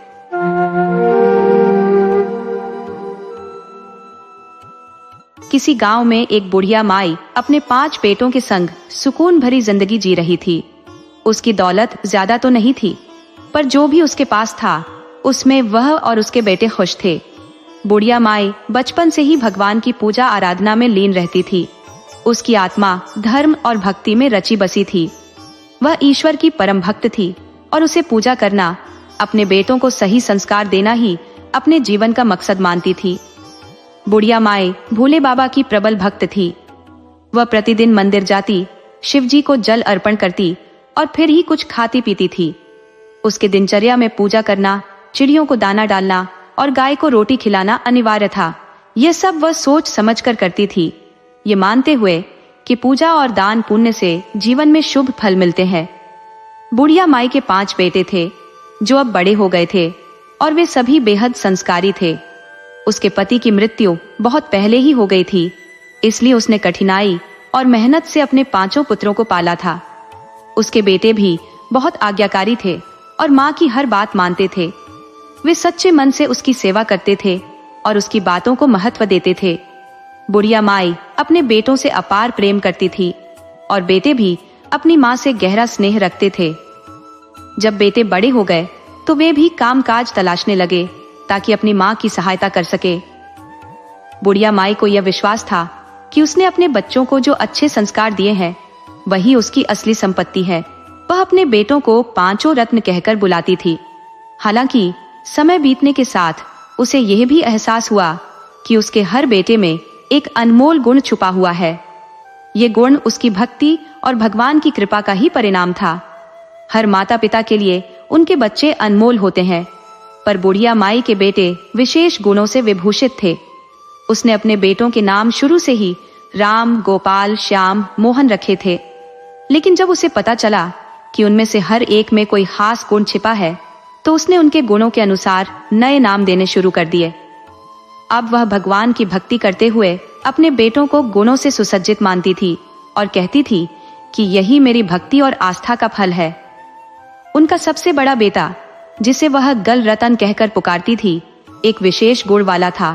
किसी गांव में एक बुढ़िया माई अपने 5 बेटों के संग सुकून भरी जिंदगी जी रही थी। उसकी दौलत ज्यादा तो नहीं थी, पर जो भी उसके पास था उसमें वह और उसके बेटे खुश थे। बुढ़िया माई बचपन से ही भगवान की पूजा आराधना में लीन रहती थी। उसकी आत्मा धर्म और भक्ति में रची बसी थी। वह ईश्वर की परम भक्त थी और उसे पूजा करना, अपने बेटों को सही संस्कार देना ही अपने जीवन का मकसद मानती थी। बुढ़िया माई भोले बाबा की प्रबल भक्त थी। वह प्रतिदिन मंदिर जाती, शिवजी को जल अर्पण करती और फिर ही कुछ खाती पीती थी। उसके दिनचर्या में पूजा करना, चिड़ियों को दाना डालना और गाय को रोटी खिलाना अनिवार्य था। यह सब वह सोच समझकर करती थी, ये मानते हुए कि पूजा और दान पुण्य से जीवन में शुभ फल मिलते हैं। बुढ़िया माई के 5 बेटे थे जो अब बड़े हो गए थे और वे सभी बेहद संस्कारी थे। उसके पति की मृत्यु बहुत पहले ही हो गई थी, इसलिए उसने कठिनाई और मेहनत से अपने 5 पुत्रों को पाला था। उसके बेटे भी बहुत आज्ञाकारी थे और माँ की हर बात मानते थे। वे सच्चे मन से उसकी सेवा करते थे और उसकी बातों को महत्व देते थे। बुढ़िया माई अपने बेटों से अपार प्रेम करती थी और बेटे भी अपनी माँ से गहरा स्नेह रखते थे। जब बेटे बड़े हो गए तो वे भी कामकाज तलाशने लगे ताकि अपनी माँ की सहायता कर सके। बुढ़िया माई को यह विश्वास था कि उसने अपने बच्चों को जो अच्छे संस्कार दिए हैं वही उसकी असली संपत्ति है। वह अपने बेटों को 5 रत्न कहकर बुलाती थी। हालांकि समय बीतने के साथ उसे यह भी एहसास हुआ कि उसके हर बेटे में एक अनमोल गुण छुपा हुआ है। ये गुण उसकी भक्ति और भगवान की कृपा का ही परिणाम था। हर माता पिता के लिए उनके बच्चे अनमोल होते हैं, पर बुढ़िया माई के बेटे विशेष गुणों से विभूषित थे। उसने अपने बेटों के नाम शुरू से ही राम, गोपाल, श्याम, मोहन रखे थे, लेकिन जब उसे पता चला कि उनमें से हर एक में कोई खास गुण छिपा है तो उसने उनके गुणों के अनुसार नए नाम देने शुरू कर दिए। अब वह भगवान की भक्ति करते हुए अपने बेटों को गुणों से सुसज्जित मानती थी और कहती थी कि यही मेरी भक्ति और आस्था का फल है। उनका सबसे बड़ा बेटा, जिसे वह गल रतन कहकर पुकारती थी, एक विशेष गुण वाला था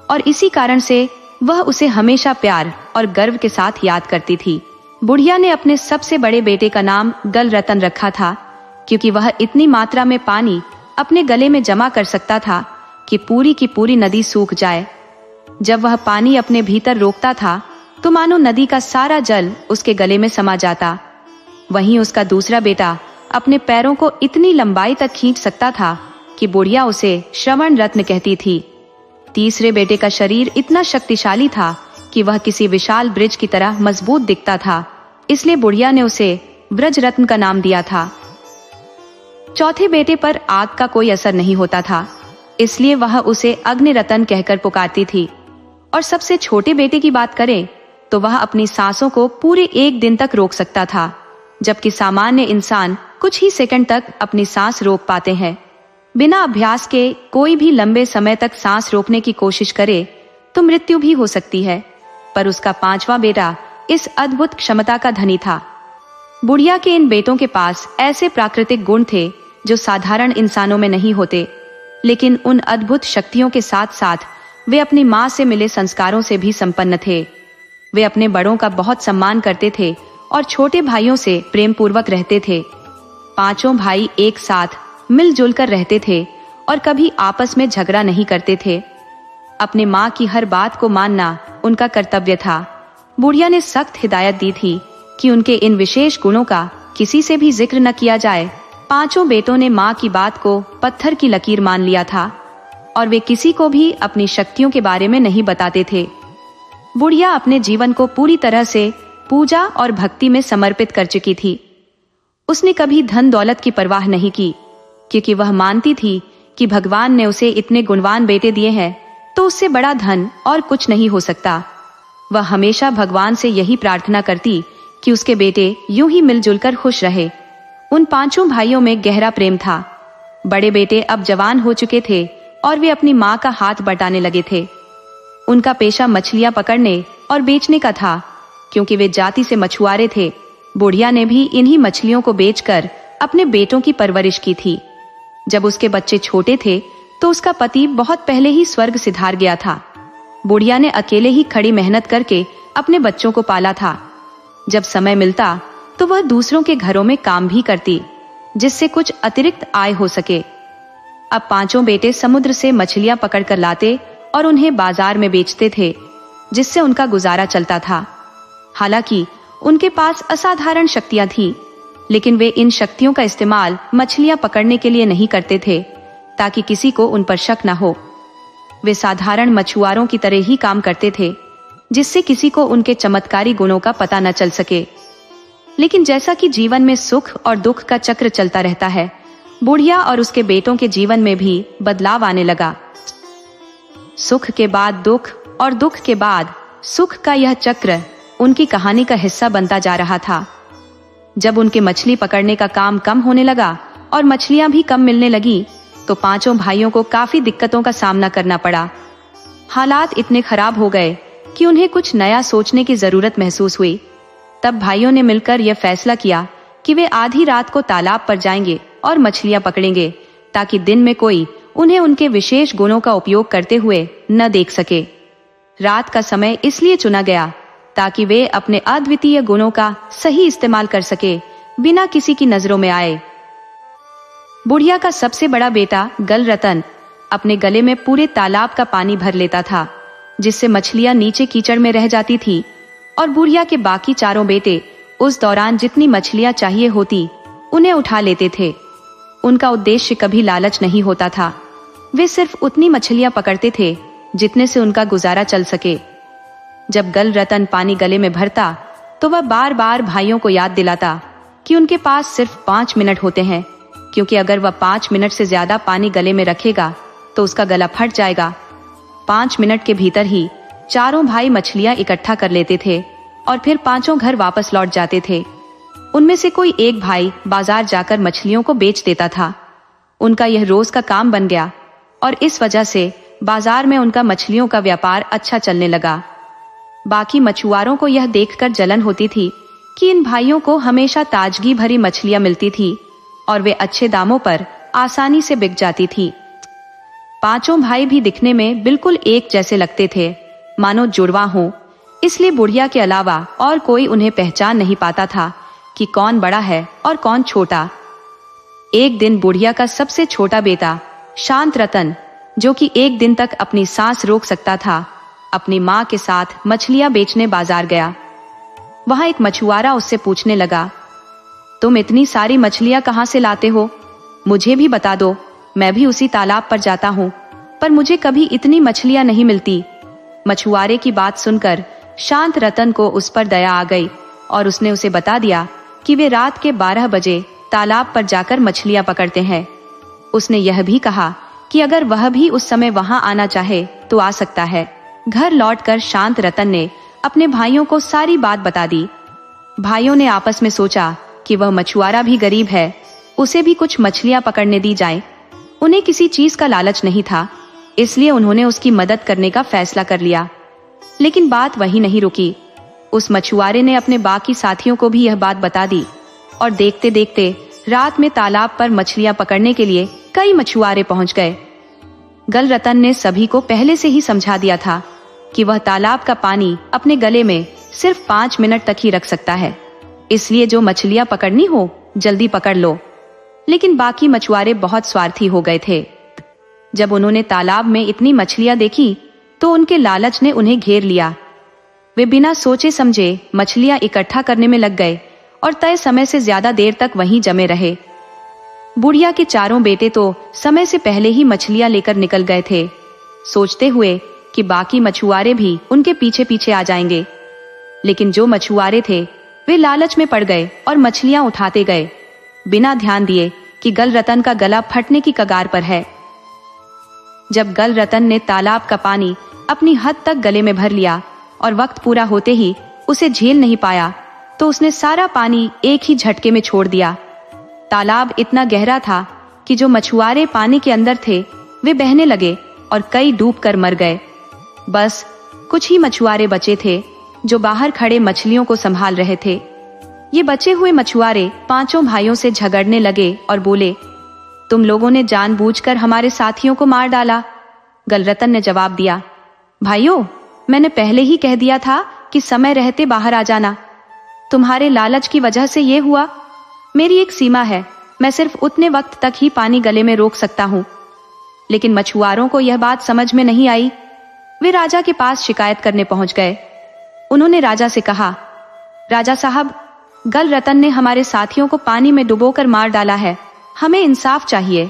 और इसी कारण से वह उसे हमेशा प्यार और गर्व के साथ याद करती थी। बुढ़िया ने अपने सबसे बड़े बेटे का नाम गल रतन रखा था क्योंकि वह इतनी मात्रा में पानी अपने गले में जमा कर सकता था कि पूरी की पूरी नदी सूख जाए। जब वह पानी अपने भीतर रोकता था तो मानो नदी का सारा जल उसके गले में समा जाता। वहीं उसका दूसरा बेटा अपने पैरों को इतनी लंबाई तक खींच सकता था कि बुढ़िया उसे श्रवण रत्न कहती थी। तीसरे बेटे का शरीर इतना शक्तिशाली था कि वह किसी विशाल ब्रिज की तरह मजबूत दिखता था, इसलिए बुढ़िया ने उसे ब्रज रत्न का नाम दिया था। चौथे बेटे पर आग का कोई असर नहीं होता था, इसलिए वह उसे अग्नि रतन कहकर पुकारती थी। और सबसे छोटे बेटे की बात करें तो वह अपनी सांसों को पूरे 1 दिन तक रोक सकता था, जबकि सामान्य इंसान कुछ ही सेकंड तक अपनी सांस रोक पाते हैं। बिना अभ्यास के कोई भी लंबे समय तक सांस रोकने की कोशिश करे तो मृत्यु भी हो सकती है, पर उसका 5वां बेटा इस अद्भुत क्षमता का धनी था। बुढ़िया के इन बेटों के पास ऐसे प्राकृतिक गुण थे जो साधारण इंसानों में नहीं होते, लेकिन उन अद्भुत शक्तियों के साथ साथ वे अपनी माँ से मिले संस्कारों से भी संपन्न थे। वे अपने बड़ों का बहुत सम्मान करते थे और छोटे भाइयों से प्रेम पूर्वक रहते थे। 5 भाई एक साथ मिलजुल कर रहते थे और कभी आपस में झगड़ा नहीं करते थे। अपने माँ की हर बात को मानना उनका कर्तव्य था। बुढ़िया ने सख्त हिदायत दी थी कि उनके इन विशेष गुणों का किसी से भी जिक्र न किया जाए। 5 बेटों ने माँ की बात को पत्थर की लकीर मान लिया था और वे किसी को भी अपनी शक्तियों के बारे में नहीं बताते थे। बुढ़िया अपने जीवन को पूरी तरह से पूजा और भक्ति में समर्पित कर चुकी थी। उसने कभी धन दौलत की परवाह नहीं की, क्योंकि वह मानती थी कि भगवान ने उसे इतने गुणवान बेटे दिए हैं तो उससे बड़ा धन और कुछ नहीं हो सकता। वह हमेशा भगवान से यही प्रार्थना करती कि उसके बेटे यूं ही मिलजुल कर खुश रहे। उन 5 भाइयों में गहरा प्रेम था। बड़े बेटे अब जवान हो चुके थे और वे अपनी माँ का हाथ बटाने लगे थे। उनका पेशा मछलियां पकड़ने और बेचने का था, क्योंकि वे जाति से मछुआरे थे। बुढ़िया ने भी इन्हीं मछलियों को बेचकर अपने बेटों की परवरिश की थी। जब उसके बच्चे छोटे थे तो उसका पति बहुत पहले ही स्वर्ग सिधार गया था। बुढ़िया ने अकेले ही कड़ी मेहनत करके अपने बच्चों को पाला था। जब समय मिलता तो वह दूसरों के घरों में काम भी करती, जिससे कुछ अतिरिक्त आय हो सके। अब पांचों बेटे समुद्र से मछलियां पकड़कर लाते और उन्हें बाजार में बेचते थे, जिससे उनका गुजारा चलता था। हालांकि उनके पास असाधारण शक्तियां थीं, लेकिन वे इन शक्तियों का इस्तेमाल मछलियां पकड़ने के लिए नहीं करते थे, ताकि किसी को उन पर शक न हो। वे साधारण मछुआरों की तरह ही काम करते थे, जिससे किसी को उनके चमत्कारी गुणों का पता न चल सके। लेकिन जैसा कि जीवन में सुख और दुख का चक्र चलता रहता है, बुढ़िया और उसके बेटों के जीवन में भी बदलाव आने लगा। सुख के बाद दुख और दुख के बाद सुख का यह चक्र उनकी कहानी का हिस्सा बनता जा रहा था। जब उनके मछली पकड़ने का काम कम होने लगा और मछलियां भी कम मिलने लगी, तो पांचों भाइयों को काफी दिक्कतों का सामना करना पड़ा। हालात इतने खराब हो गए कि उन्हें कुछ नया सोचने की जरूरत महसूस हुई। तब भाइयों ने मिलकर यह फैसला किया कि वे आधी रात को तालाब पर जाएंगे और मछलियां पकड़ेंगे, ताकि दिन में कोई उन्हें उनके विशेष गुणों का उपयोग करते हुए न देख सके। रात का समय इसलिए चुना गया ताकि वे अपने अद्वितीय गुणों का सही इस्तेमाल कर सके, बिना किसी की नजरों में आए। बुढ़िया का सबसे बड़ा बेटा गल रतन अपने गले में पूरे तालाब का पानी भर लेता था, जिससे मछलियां नीचे कीचड़ में रह जाती थी, और बुढ़िया के बाकी चारों बेटे उस दौरान जितनी मछलियां चाहिए होती उन्हें उठा लेते थे। उनका उद्देश्य कभी लालच नहीं होता था, वे सिर्फ उतनी मछलियां पकड़ते थे जितने से उनका गुजारा चल सके। जब गल रतन पानी गले में भरता तो वह बार बार भाइयों को याद दिलाता कि उनके पास सिर्फ 5 मिनट होते हैं, क्योंकि अगर वह 5 मिनट से ज्यादा पानी गले में रखेगा तो उसका गला फट जाएगा। 5 मिनट के भीतर ही चारों भाई मछलियां इकट्ठा कर लेते थे और फिर पांचों घर वापस लौट जाते थे। उनमें से कोई एक भाई बाजार जाकर मछलियों को बेच देता था। उनका यह रोज का काम बन गया और इस वजह से बाजार में उनका मछलियों का व्यापार अच्छा चलने लगा। बाकी मछुआरों को यह देखकर जलन होती थी कि इन भाइयों को हमेशा ताजगी भरी मछलियां मिलती थी और वे अच्छे दामों पर आसानी से बिक जाती थी। पांचों भाई भी दिखने में बिल्कुल एक जैसे लगते थे, मानो जुड़वा हो। इसलिए बुढ़िया के अलावा और कोई उन्हें पहचान नहीं पाता था कि कौन बड़ा है और कौन छोटा। एक दिन बुढ़िया का सबसे छोटा बेटा शांत रतन, जो कि एक दिन तक अपनी सांस रोक सकता था, अपनी माँ के साथ मछलियां बेचने बाजार गया। वहां एक मछुआरा उससे पूछने लगा, तुम इतनी सारी मछलियां कहां से लाते हो? मुझे भी बता दो, मैं भी उसी तालाब पर जाता हूँ, पर मुझे कभी इतनी मछलियां नहीं मिलती। मछुआरे की बात सुनकर शांत रतन को उस पर दया आ गई और उसने उसे बता दिया कि वे रात के 12 बजे तालाब पर जाकर मछलियां पकड़ते हैं। उसने यह भी कहा कि अगर वह भी उस समय वहां आना चाहे तो आ सकता है। घर लौटकर शांत रतन ने अपने भाइयों को सारी बात बता दी। भाइयों ने आपस में सोचा कि वह मछुआरा भी गरीब है, उसे भी कुछ मछलियां पकड़ने दी जाए। उन्हें किसी चीज का लालच नहीं था, इसलिए उन्होंने उसकी मदद करने का फैसला कर लिया। लेकिन बात वहीं नहीं रुकी। उस मछुआरे ने अपने बाकी साथियों को भी यह बात बता दी और देखते देखते रात में तालाब पर मछलियां पकड़ने के लिए कई मछुआरे पहुंच गए। गल रतन ने सभी को पहले से ही समझा दिया था कि वह तालाब का पानी अपने गले में सिर्फ 5 मिनट तक ही रख सकता है, इसलिए जो मछलियां पकड़नी हो जल्दी पकड़ लो। लेकिन बाकी मछुआरे बहुत स्वार्थी हो गए थे। जब उन्होंने तालाब में इतनी मछलियां देखी तो उनके लालच ने उन्हें घेर लिया। वे बिना सोचे समझे मछलियां इकट्ठा करने में लग गए और तय समय से ज्यादा देर तक वहीं जमे रहे। बुढ़िया के चारों बेटे तो समय से पहले ही मछलियां लेकर निकल गए थे, सोचते हुए कि बाकी मछुआरे भी उनके पीछे पीछे आ जाएंगे। लेकिन जो मछुआरे थे वे लालच में पड़ गए और मछलियां उठाते गए, बिना ध्यान दिए कि गल रतन का गला फटने की कगार पर है। जब गल रतन ने तालाब का पानी अपनी हद तक गले में भर लिया और वक्त पूरा होते ही उसे झेल नहीं पाया, तो उसने सारा पानी एक ही झटके में छोड़ दिया। तालाब इतना गहरा था कि जो मछुआरे पानी के अंदर थे वे बहने लगे और कई डूबकर मर गए। बस कुछ ही मछुआरे बचे थे जो बाहर खड़े मछलियों को संभाल रहे थे। ये बचे हुए मछुआरे पांचों भाइयों से झगड़ने लगे और बोले, तुम लोगों ने जानबूझकर हमारे साथियों को मार डाला। गलरतन ने जवाब दिया, भाइयों, मैंने पहले ही कह दिया था कि समय रहते बाहर आ जाना। तुम्हारे लालच की वजह से ये हुआ। मेरी एक सीमा है, मैं सिर्फ उतने वक्त तक ही पानी गले में रोक सकता हूँ। लेकिन मछुआरों को यह बात समझ में नहीं आई। वे राजा के पास शिकायत करने पहुंच गए। उन्होंने राजा से कहा, राजा साहब, गल रतन ने हमारे साथियों को पानी में डुबोकर मार डाला है, हमें इंसाफ चाहिए।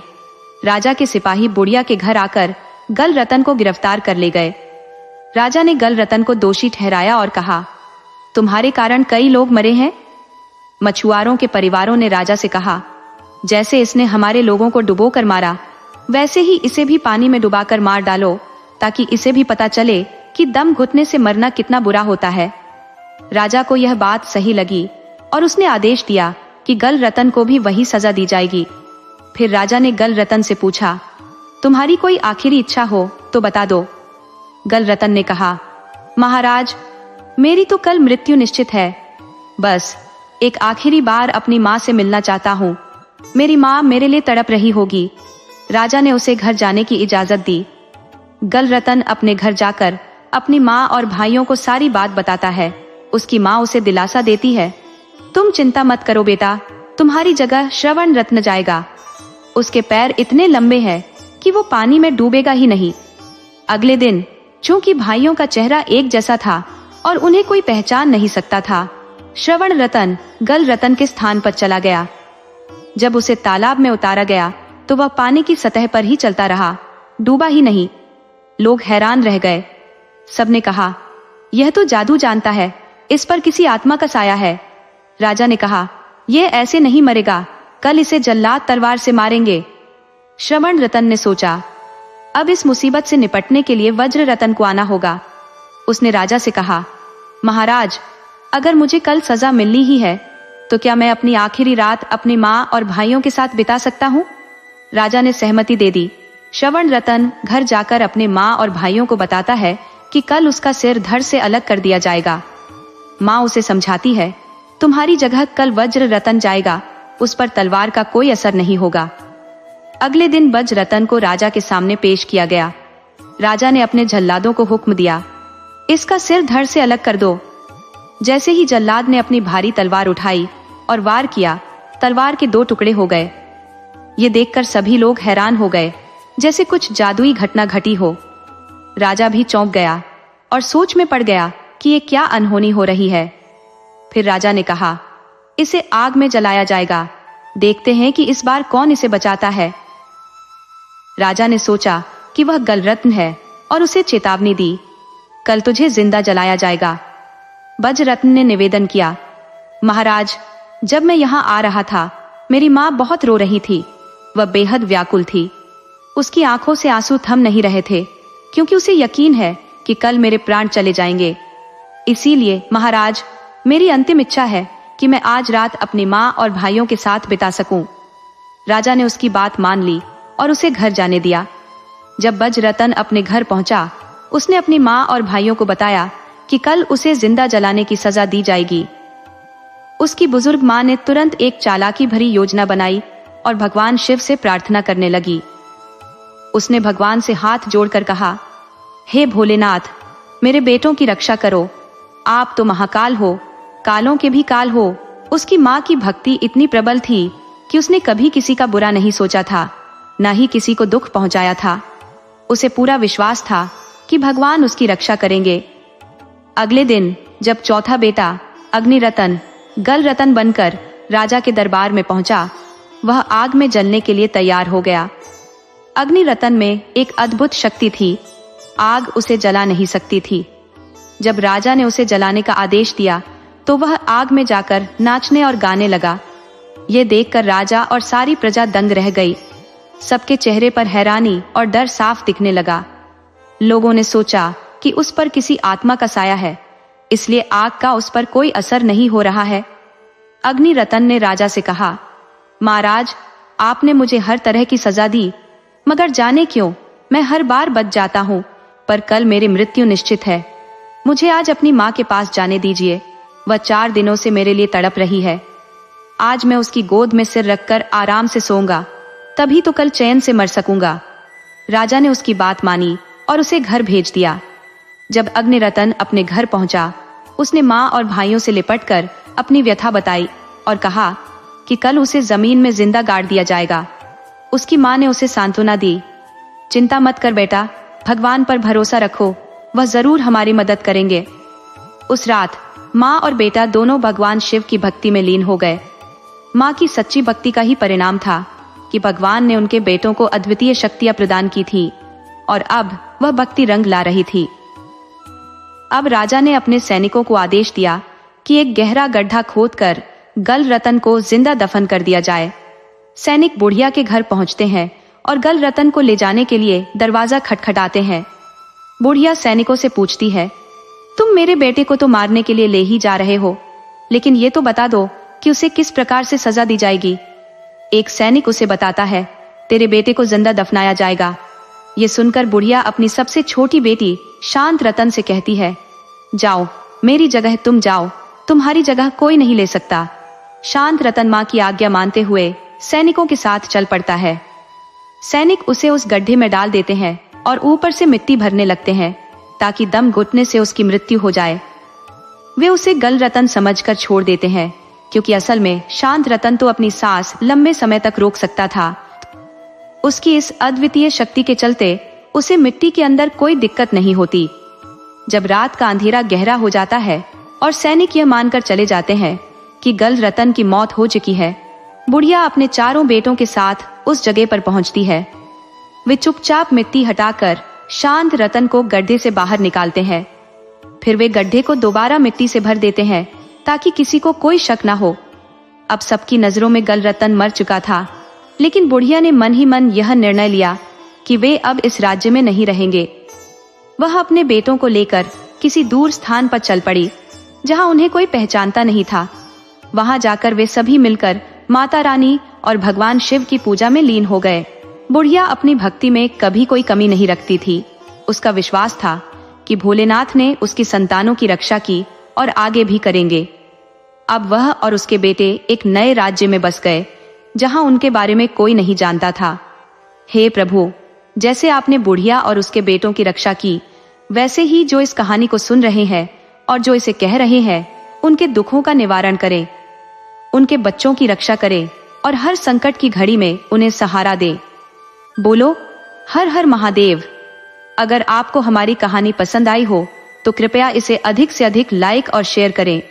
राजा के सिपाही बुढ़िया के घर आकर गल रतन को गिरफ्तार कर ले गए। राजा ने गल रतन को दोषी ठहराया और कहा, तुम्हारे कारण कई लोग मरे हैं। मछुआरों के परिवारों ने राजा से कहा, जैसे इसने हमारे लोगों को डुबोकर मारा, वैसे ही इसे भी पानी में डुबाकर मार डालो, ताकि इसे भी पता चले कि दम घुटने से मरना कितना बुरा होता है। राजा को यह बात सही लगी और उसने आदेश दिया कि गल रतन को भी वही सजा दी जाएगी। फिर राजा ने गल रतन से पूछा, तुम्हारी कोई आखिरी इच्छा हो तो बता दो। गल रतन ने कहा, महाराज, मेरी तो कल मृत्यु निश्चित है। बस एक आखिरी बार अपनी माँ से मिलना चाहता हूँ। मेरी माँ मेरे लिए तड़प रही होगी। राजा ने उसे घर जाने की इजाजत दी। गल रतन अपने घर जाकर अपनी माँ और भाइयों को सारी बात बताता है। उसकी माँ उसे दिलासा देती है, तुम चिंता मत करो बेटा, तुम्हारी जगह श्रवण रत्न जाएगा। उसके पैर इतने लंबे हैं कि वो पानी में डूबेगा ही नहीं। अगले दिन चूंकि भाइयों का चेहरा एक जैसा था और उन्हें कोई पहचान नहीं सकता था, श्रवण रतन गल रतन के स्थान पर चला गया। जब उसे तालाब में उतारा गया तो वह पानी की सतह पर ही चलता रहा, डूबा ही नहीं। लोग हैरान रह गए। सबने कहा, यह तो जादू जानता है, इस पर किसी आत्मा का साया है। राजा ने कहा, यह ऐसे नहीं मरेगा, कल इसे जल्लाद तलवार से मारेंगे। श्रवण रतन ने सोचा, अब इस मुसीबत से निपटने के लिए वज्र रतन को आना होगा। उसने राजा से कहा, महाराज, अगर मुझे कल सजा मिलनी ही है तो क्या मैं अपनी आखिरी रात अपनी माँ और भाइयों के साथ बिता सकता हूँ? राजा ने सहमति दे दी। श्रवण रतन घर जाकर अपने माँ और भाइयों को बताता है कि कल उसका सिर धड़ से अलग कर दिया जाएगा। माँ उसे समझाती है, तुम्हारी जगह कल वज्र रतन जाएगा, उस पर तलवार का कोई असर नहीं होगा। अगले दिन वज्र रतन को राजा के सामने पेश किया गया। राजा ने अपने जल्लादों को हुक्म दिया, इसका सिर धड़ से अलग कर दो। जैसे ही जल्लाद ने अपनी भारी तलवार उठाई और वार किया, तलवार के 2 टुकड़े हो गए। ये देखकर सभी लोग हैरान हो गए, जैसे कुछ जादुई घटना घटी हो। राजा भी चौंक गया और सोच में पड़ गया कि ये क्या अनहोनी हो रही है। फिर राजा ने कहा, इसे आग में जलाया जाएगा, देखते हैं कि इस बार कौन इसे बचाता है। राजा ने सोचा कि वह गलरत्न है और उसे चेतावनी दी, कल तुझे जिंदा जलाया जाएगा। वज्ररत्न ने निवेदन किया, महाराज, जब मैं यहाँ आ रहा था मेरी माँ बहुत रो रही थी। वह बेहद व्याकुल थी। उसकी आंखों से आंसू थम नहीं रहे थे, क्योंकि उसे यकीन है कि कल मेरे प्राण चले जाएंगे। इसीलिए महाराज, मेरी अंतिम इच्छा है कि मैं आज रात अपनी माँ और भाइयों के साथ बिता सकूं। राजा ने उसकी बात मान ली और उसे घर जाने दिया। जब वज्ररत्न अपने घर पहुंचा, उसने अपनी माँ और भाइयों को बताया कि कल उसे जिंदा जलाने की सजा दी जाएगी। उसकी बुजुर्ग माँ ने तुरंत एक चालाकी भरी योजना बनाई और भगवान शिव से प्रार्थना करने लगी। उसने भगवान से हाथ जोड़कर कहा, हे भोलेनाथ, मेरे बेटों की रक्षा करो। आप तो महाकाल हो, कालों के भी काल हो। उसकी माँ की भक्ति इतनी प्रबल थी कि उसने कभी किसी का बुरा नहीं सोचा था, न ही किसी को दुख पहुंचाया था। उसे पूरा विश्वास था कि भगवान उसकी रक्षा करेंगे। अगले दिन जब चौथा बेटा अग्निरतन गलरतन बनकर राजा के दरबार में पहुंचा, वह आग में जलने के लिए तैयार हो गया। अग्निरतन में एक अद्भुत शक्ति थी, आग उसे जला नहीं सकती थी। जब राजा ने उसे जलाने का आदेश दिया तो वह आग में जाकर नाचने और गाने लगा। ये देखकर राजा और सारी प्रजा दंग रह गई। सबके चेहरे पर हैरानी और डर साफ दिखने लगा। लोगों ने सोचा कि उस पर किसी आत्मा का साया है, इसलिए आग का उस पर कोई असर नहीं हो रहा है। अग्निरतन ने राजा से कहा, महाराज, आपने मुझे हर तरह की सजा दी, मगर जाने क्यों मैं हर बार बच जाता हूँ, पर कल मेरी मृत्यु निश्चित है। मुझे आज अपनी माँ के पास जाने दीजिए। वह 4 दिनों से मेरे लिए तड़प रही है। आज मैं उसकी गोद में सिर रखकर आराम से सोऊंगा, तभी तो कल चैन से मर सकूंगा। राजा ने उसकी बात मानी और उसे घर भेज दिया। जब अग्निरतन अपने घर पहुंचा, उसने माँ और भाइयों से लिपटकर अपनी व्यथा बताई और कहा कि कल उसे जमीन में जिंदा गाड़ दिया जाएगा। उसकी माँ ने उसे सांत्वना दी, चिंता मत कर बेटा, भगवान पर भरोसा रखो, वह जरूर हमारी मदद करेंगे। उस रात माँ और बेटा दोनों भगवान शिव की भक्ति में लीन हो गए। माँ की सच्ची भक्ति का ही परिणाम था कि भगवान ने उनके बेटों को अद्वितीय शक्तियां प्रदान की थी और अब वह भक्ति रंग ला रही थी। अब राजा ने अपने सैनिकों को आदेश दिया कि एक गहरा गड्ढा खोदकर गल रतन को जिंदा दफन कर दिया जाए। सैनिक बुढ़िया के घर पहुंचते हैं और गल रतन को ले जाने के लिए दरवाजा खटखटाते हैं। बुढ़िया सैनिकों से पूछती है, तुम मेरे बेटे को तो मारने के लिए ले ही जा रहे हो, लेकिन ये तो बता दो कि उसे किस प्रकार से सजा दी जाएगी। एक सैनिक उसे बताता है, तेरे बेटे को जिंदा दफनाया जाएगा। ये सुनकर बुढ़िया अपनी सबसे छोटी बेटी शांत रतन से कहती है, जाओ, मेरी जगह तुम जाओ, तुम्हारी जगह कोई नहीं ले सकता। शांत रतन माँ की आज्ञा मानते हुए सैनिकों के साथ चल पड़ता है। सैनिक उसे उस गड्ढे में डाल देते हैं और ऊपर से मिट्टी भरने लगते हैं ताकि दम घुटने से उसकी मृत्यु हो जाए। वे उसे गल रतन समझकर छोड़ देते हैं, क्योंकि असल में शांत रतन तो अपनी सांस लंबे समय तक रोक सकता था। उसकी इस अद्वितीय शक्ति के चलते उसे मिट्टी के अंदर कोई दिक्कत नहीं होती। जब रात का अंधेरा गहरा हो जाता है और सैनिक यह मानकर चले जाते हैं कि गल रतन की मौत हो चुकी है, बुढ़िया अपने चारों बेटों के साथ उस जगह पर पहुंचती है। वे चुपचाप मिट्टी हटाकर शांत रतन को गड्ढे से बाहर निकालते हैं। फिर वे गड्ढे को दोबारा मिट्टी से भर देते हैं ताकि किसी को कोई शक ना हो। अब सबकी नजरों में गल रतन मर चुका था, लेकिन बुढ़िया ने मन ही मन यह निर्णय लिया कि वे अब इस राज्य में नहीं रहेंगे। वह अपने बेटों को लेकर किसी दूर स्थान पर चल पड़ी, जहां उन्हें कोई पहचानता नहीं था। वहां जाकर वे सभी मिलकर माता रानी और भगवान शिव की पूजा में लीन हो गए। बुढ़िया अपनी भक्ति में कभी कोई कमी नहीं रखती थी। उसका विश्वास था कि भोलेनाथ ने उसकी संतानों की रक्षा की और आगे भी करेंगे। अब वह और उसके बेटे एक नए राज्य में बस गए, जहां उनके बारे में कोई नहीं जानता था। हे प्रभु, जैसे आपने बुढ़िया और उसके बेटों की रक्षा की, वैसे ही जो इस कहानी को सुन रहे हैं और जो इसे कह रहे हैं, उनके दुखों का निवारण करें, उनके बच्चों की रक्षा करें और हर संकट की घड़ी में उन्हें सहारा दे। बोलो हर हर महादेव। अगर आपको हमारी कहानी पसंद आई हो तो कृपया इसे अधिक से अधिक लाइक और शेयर करें।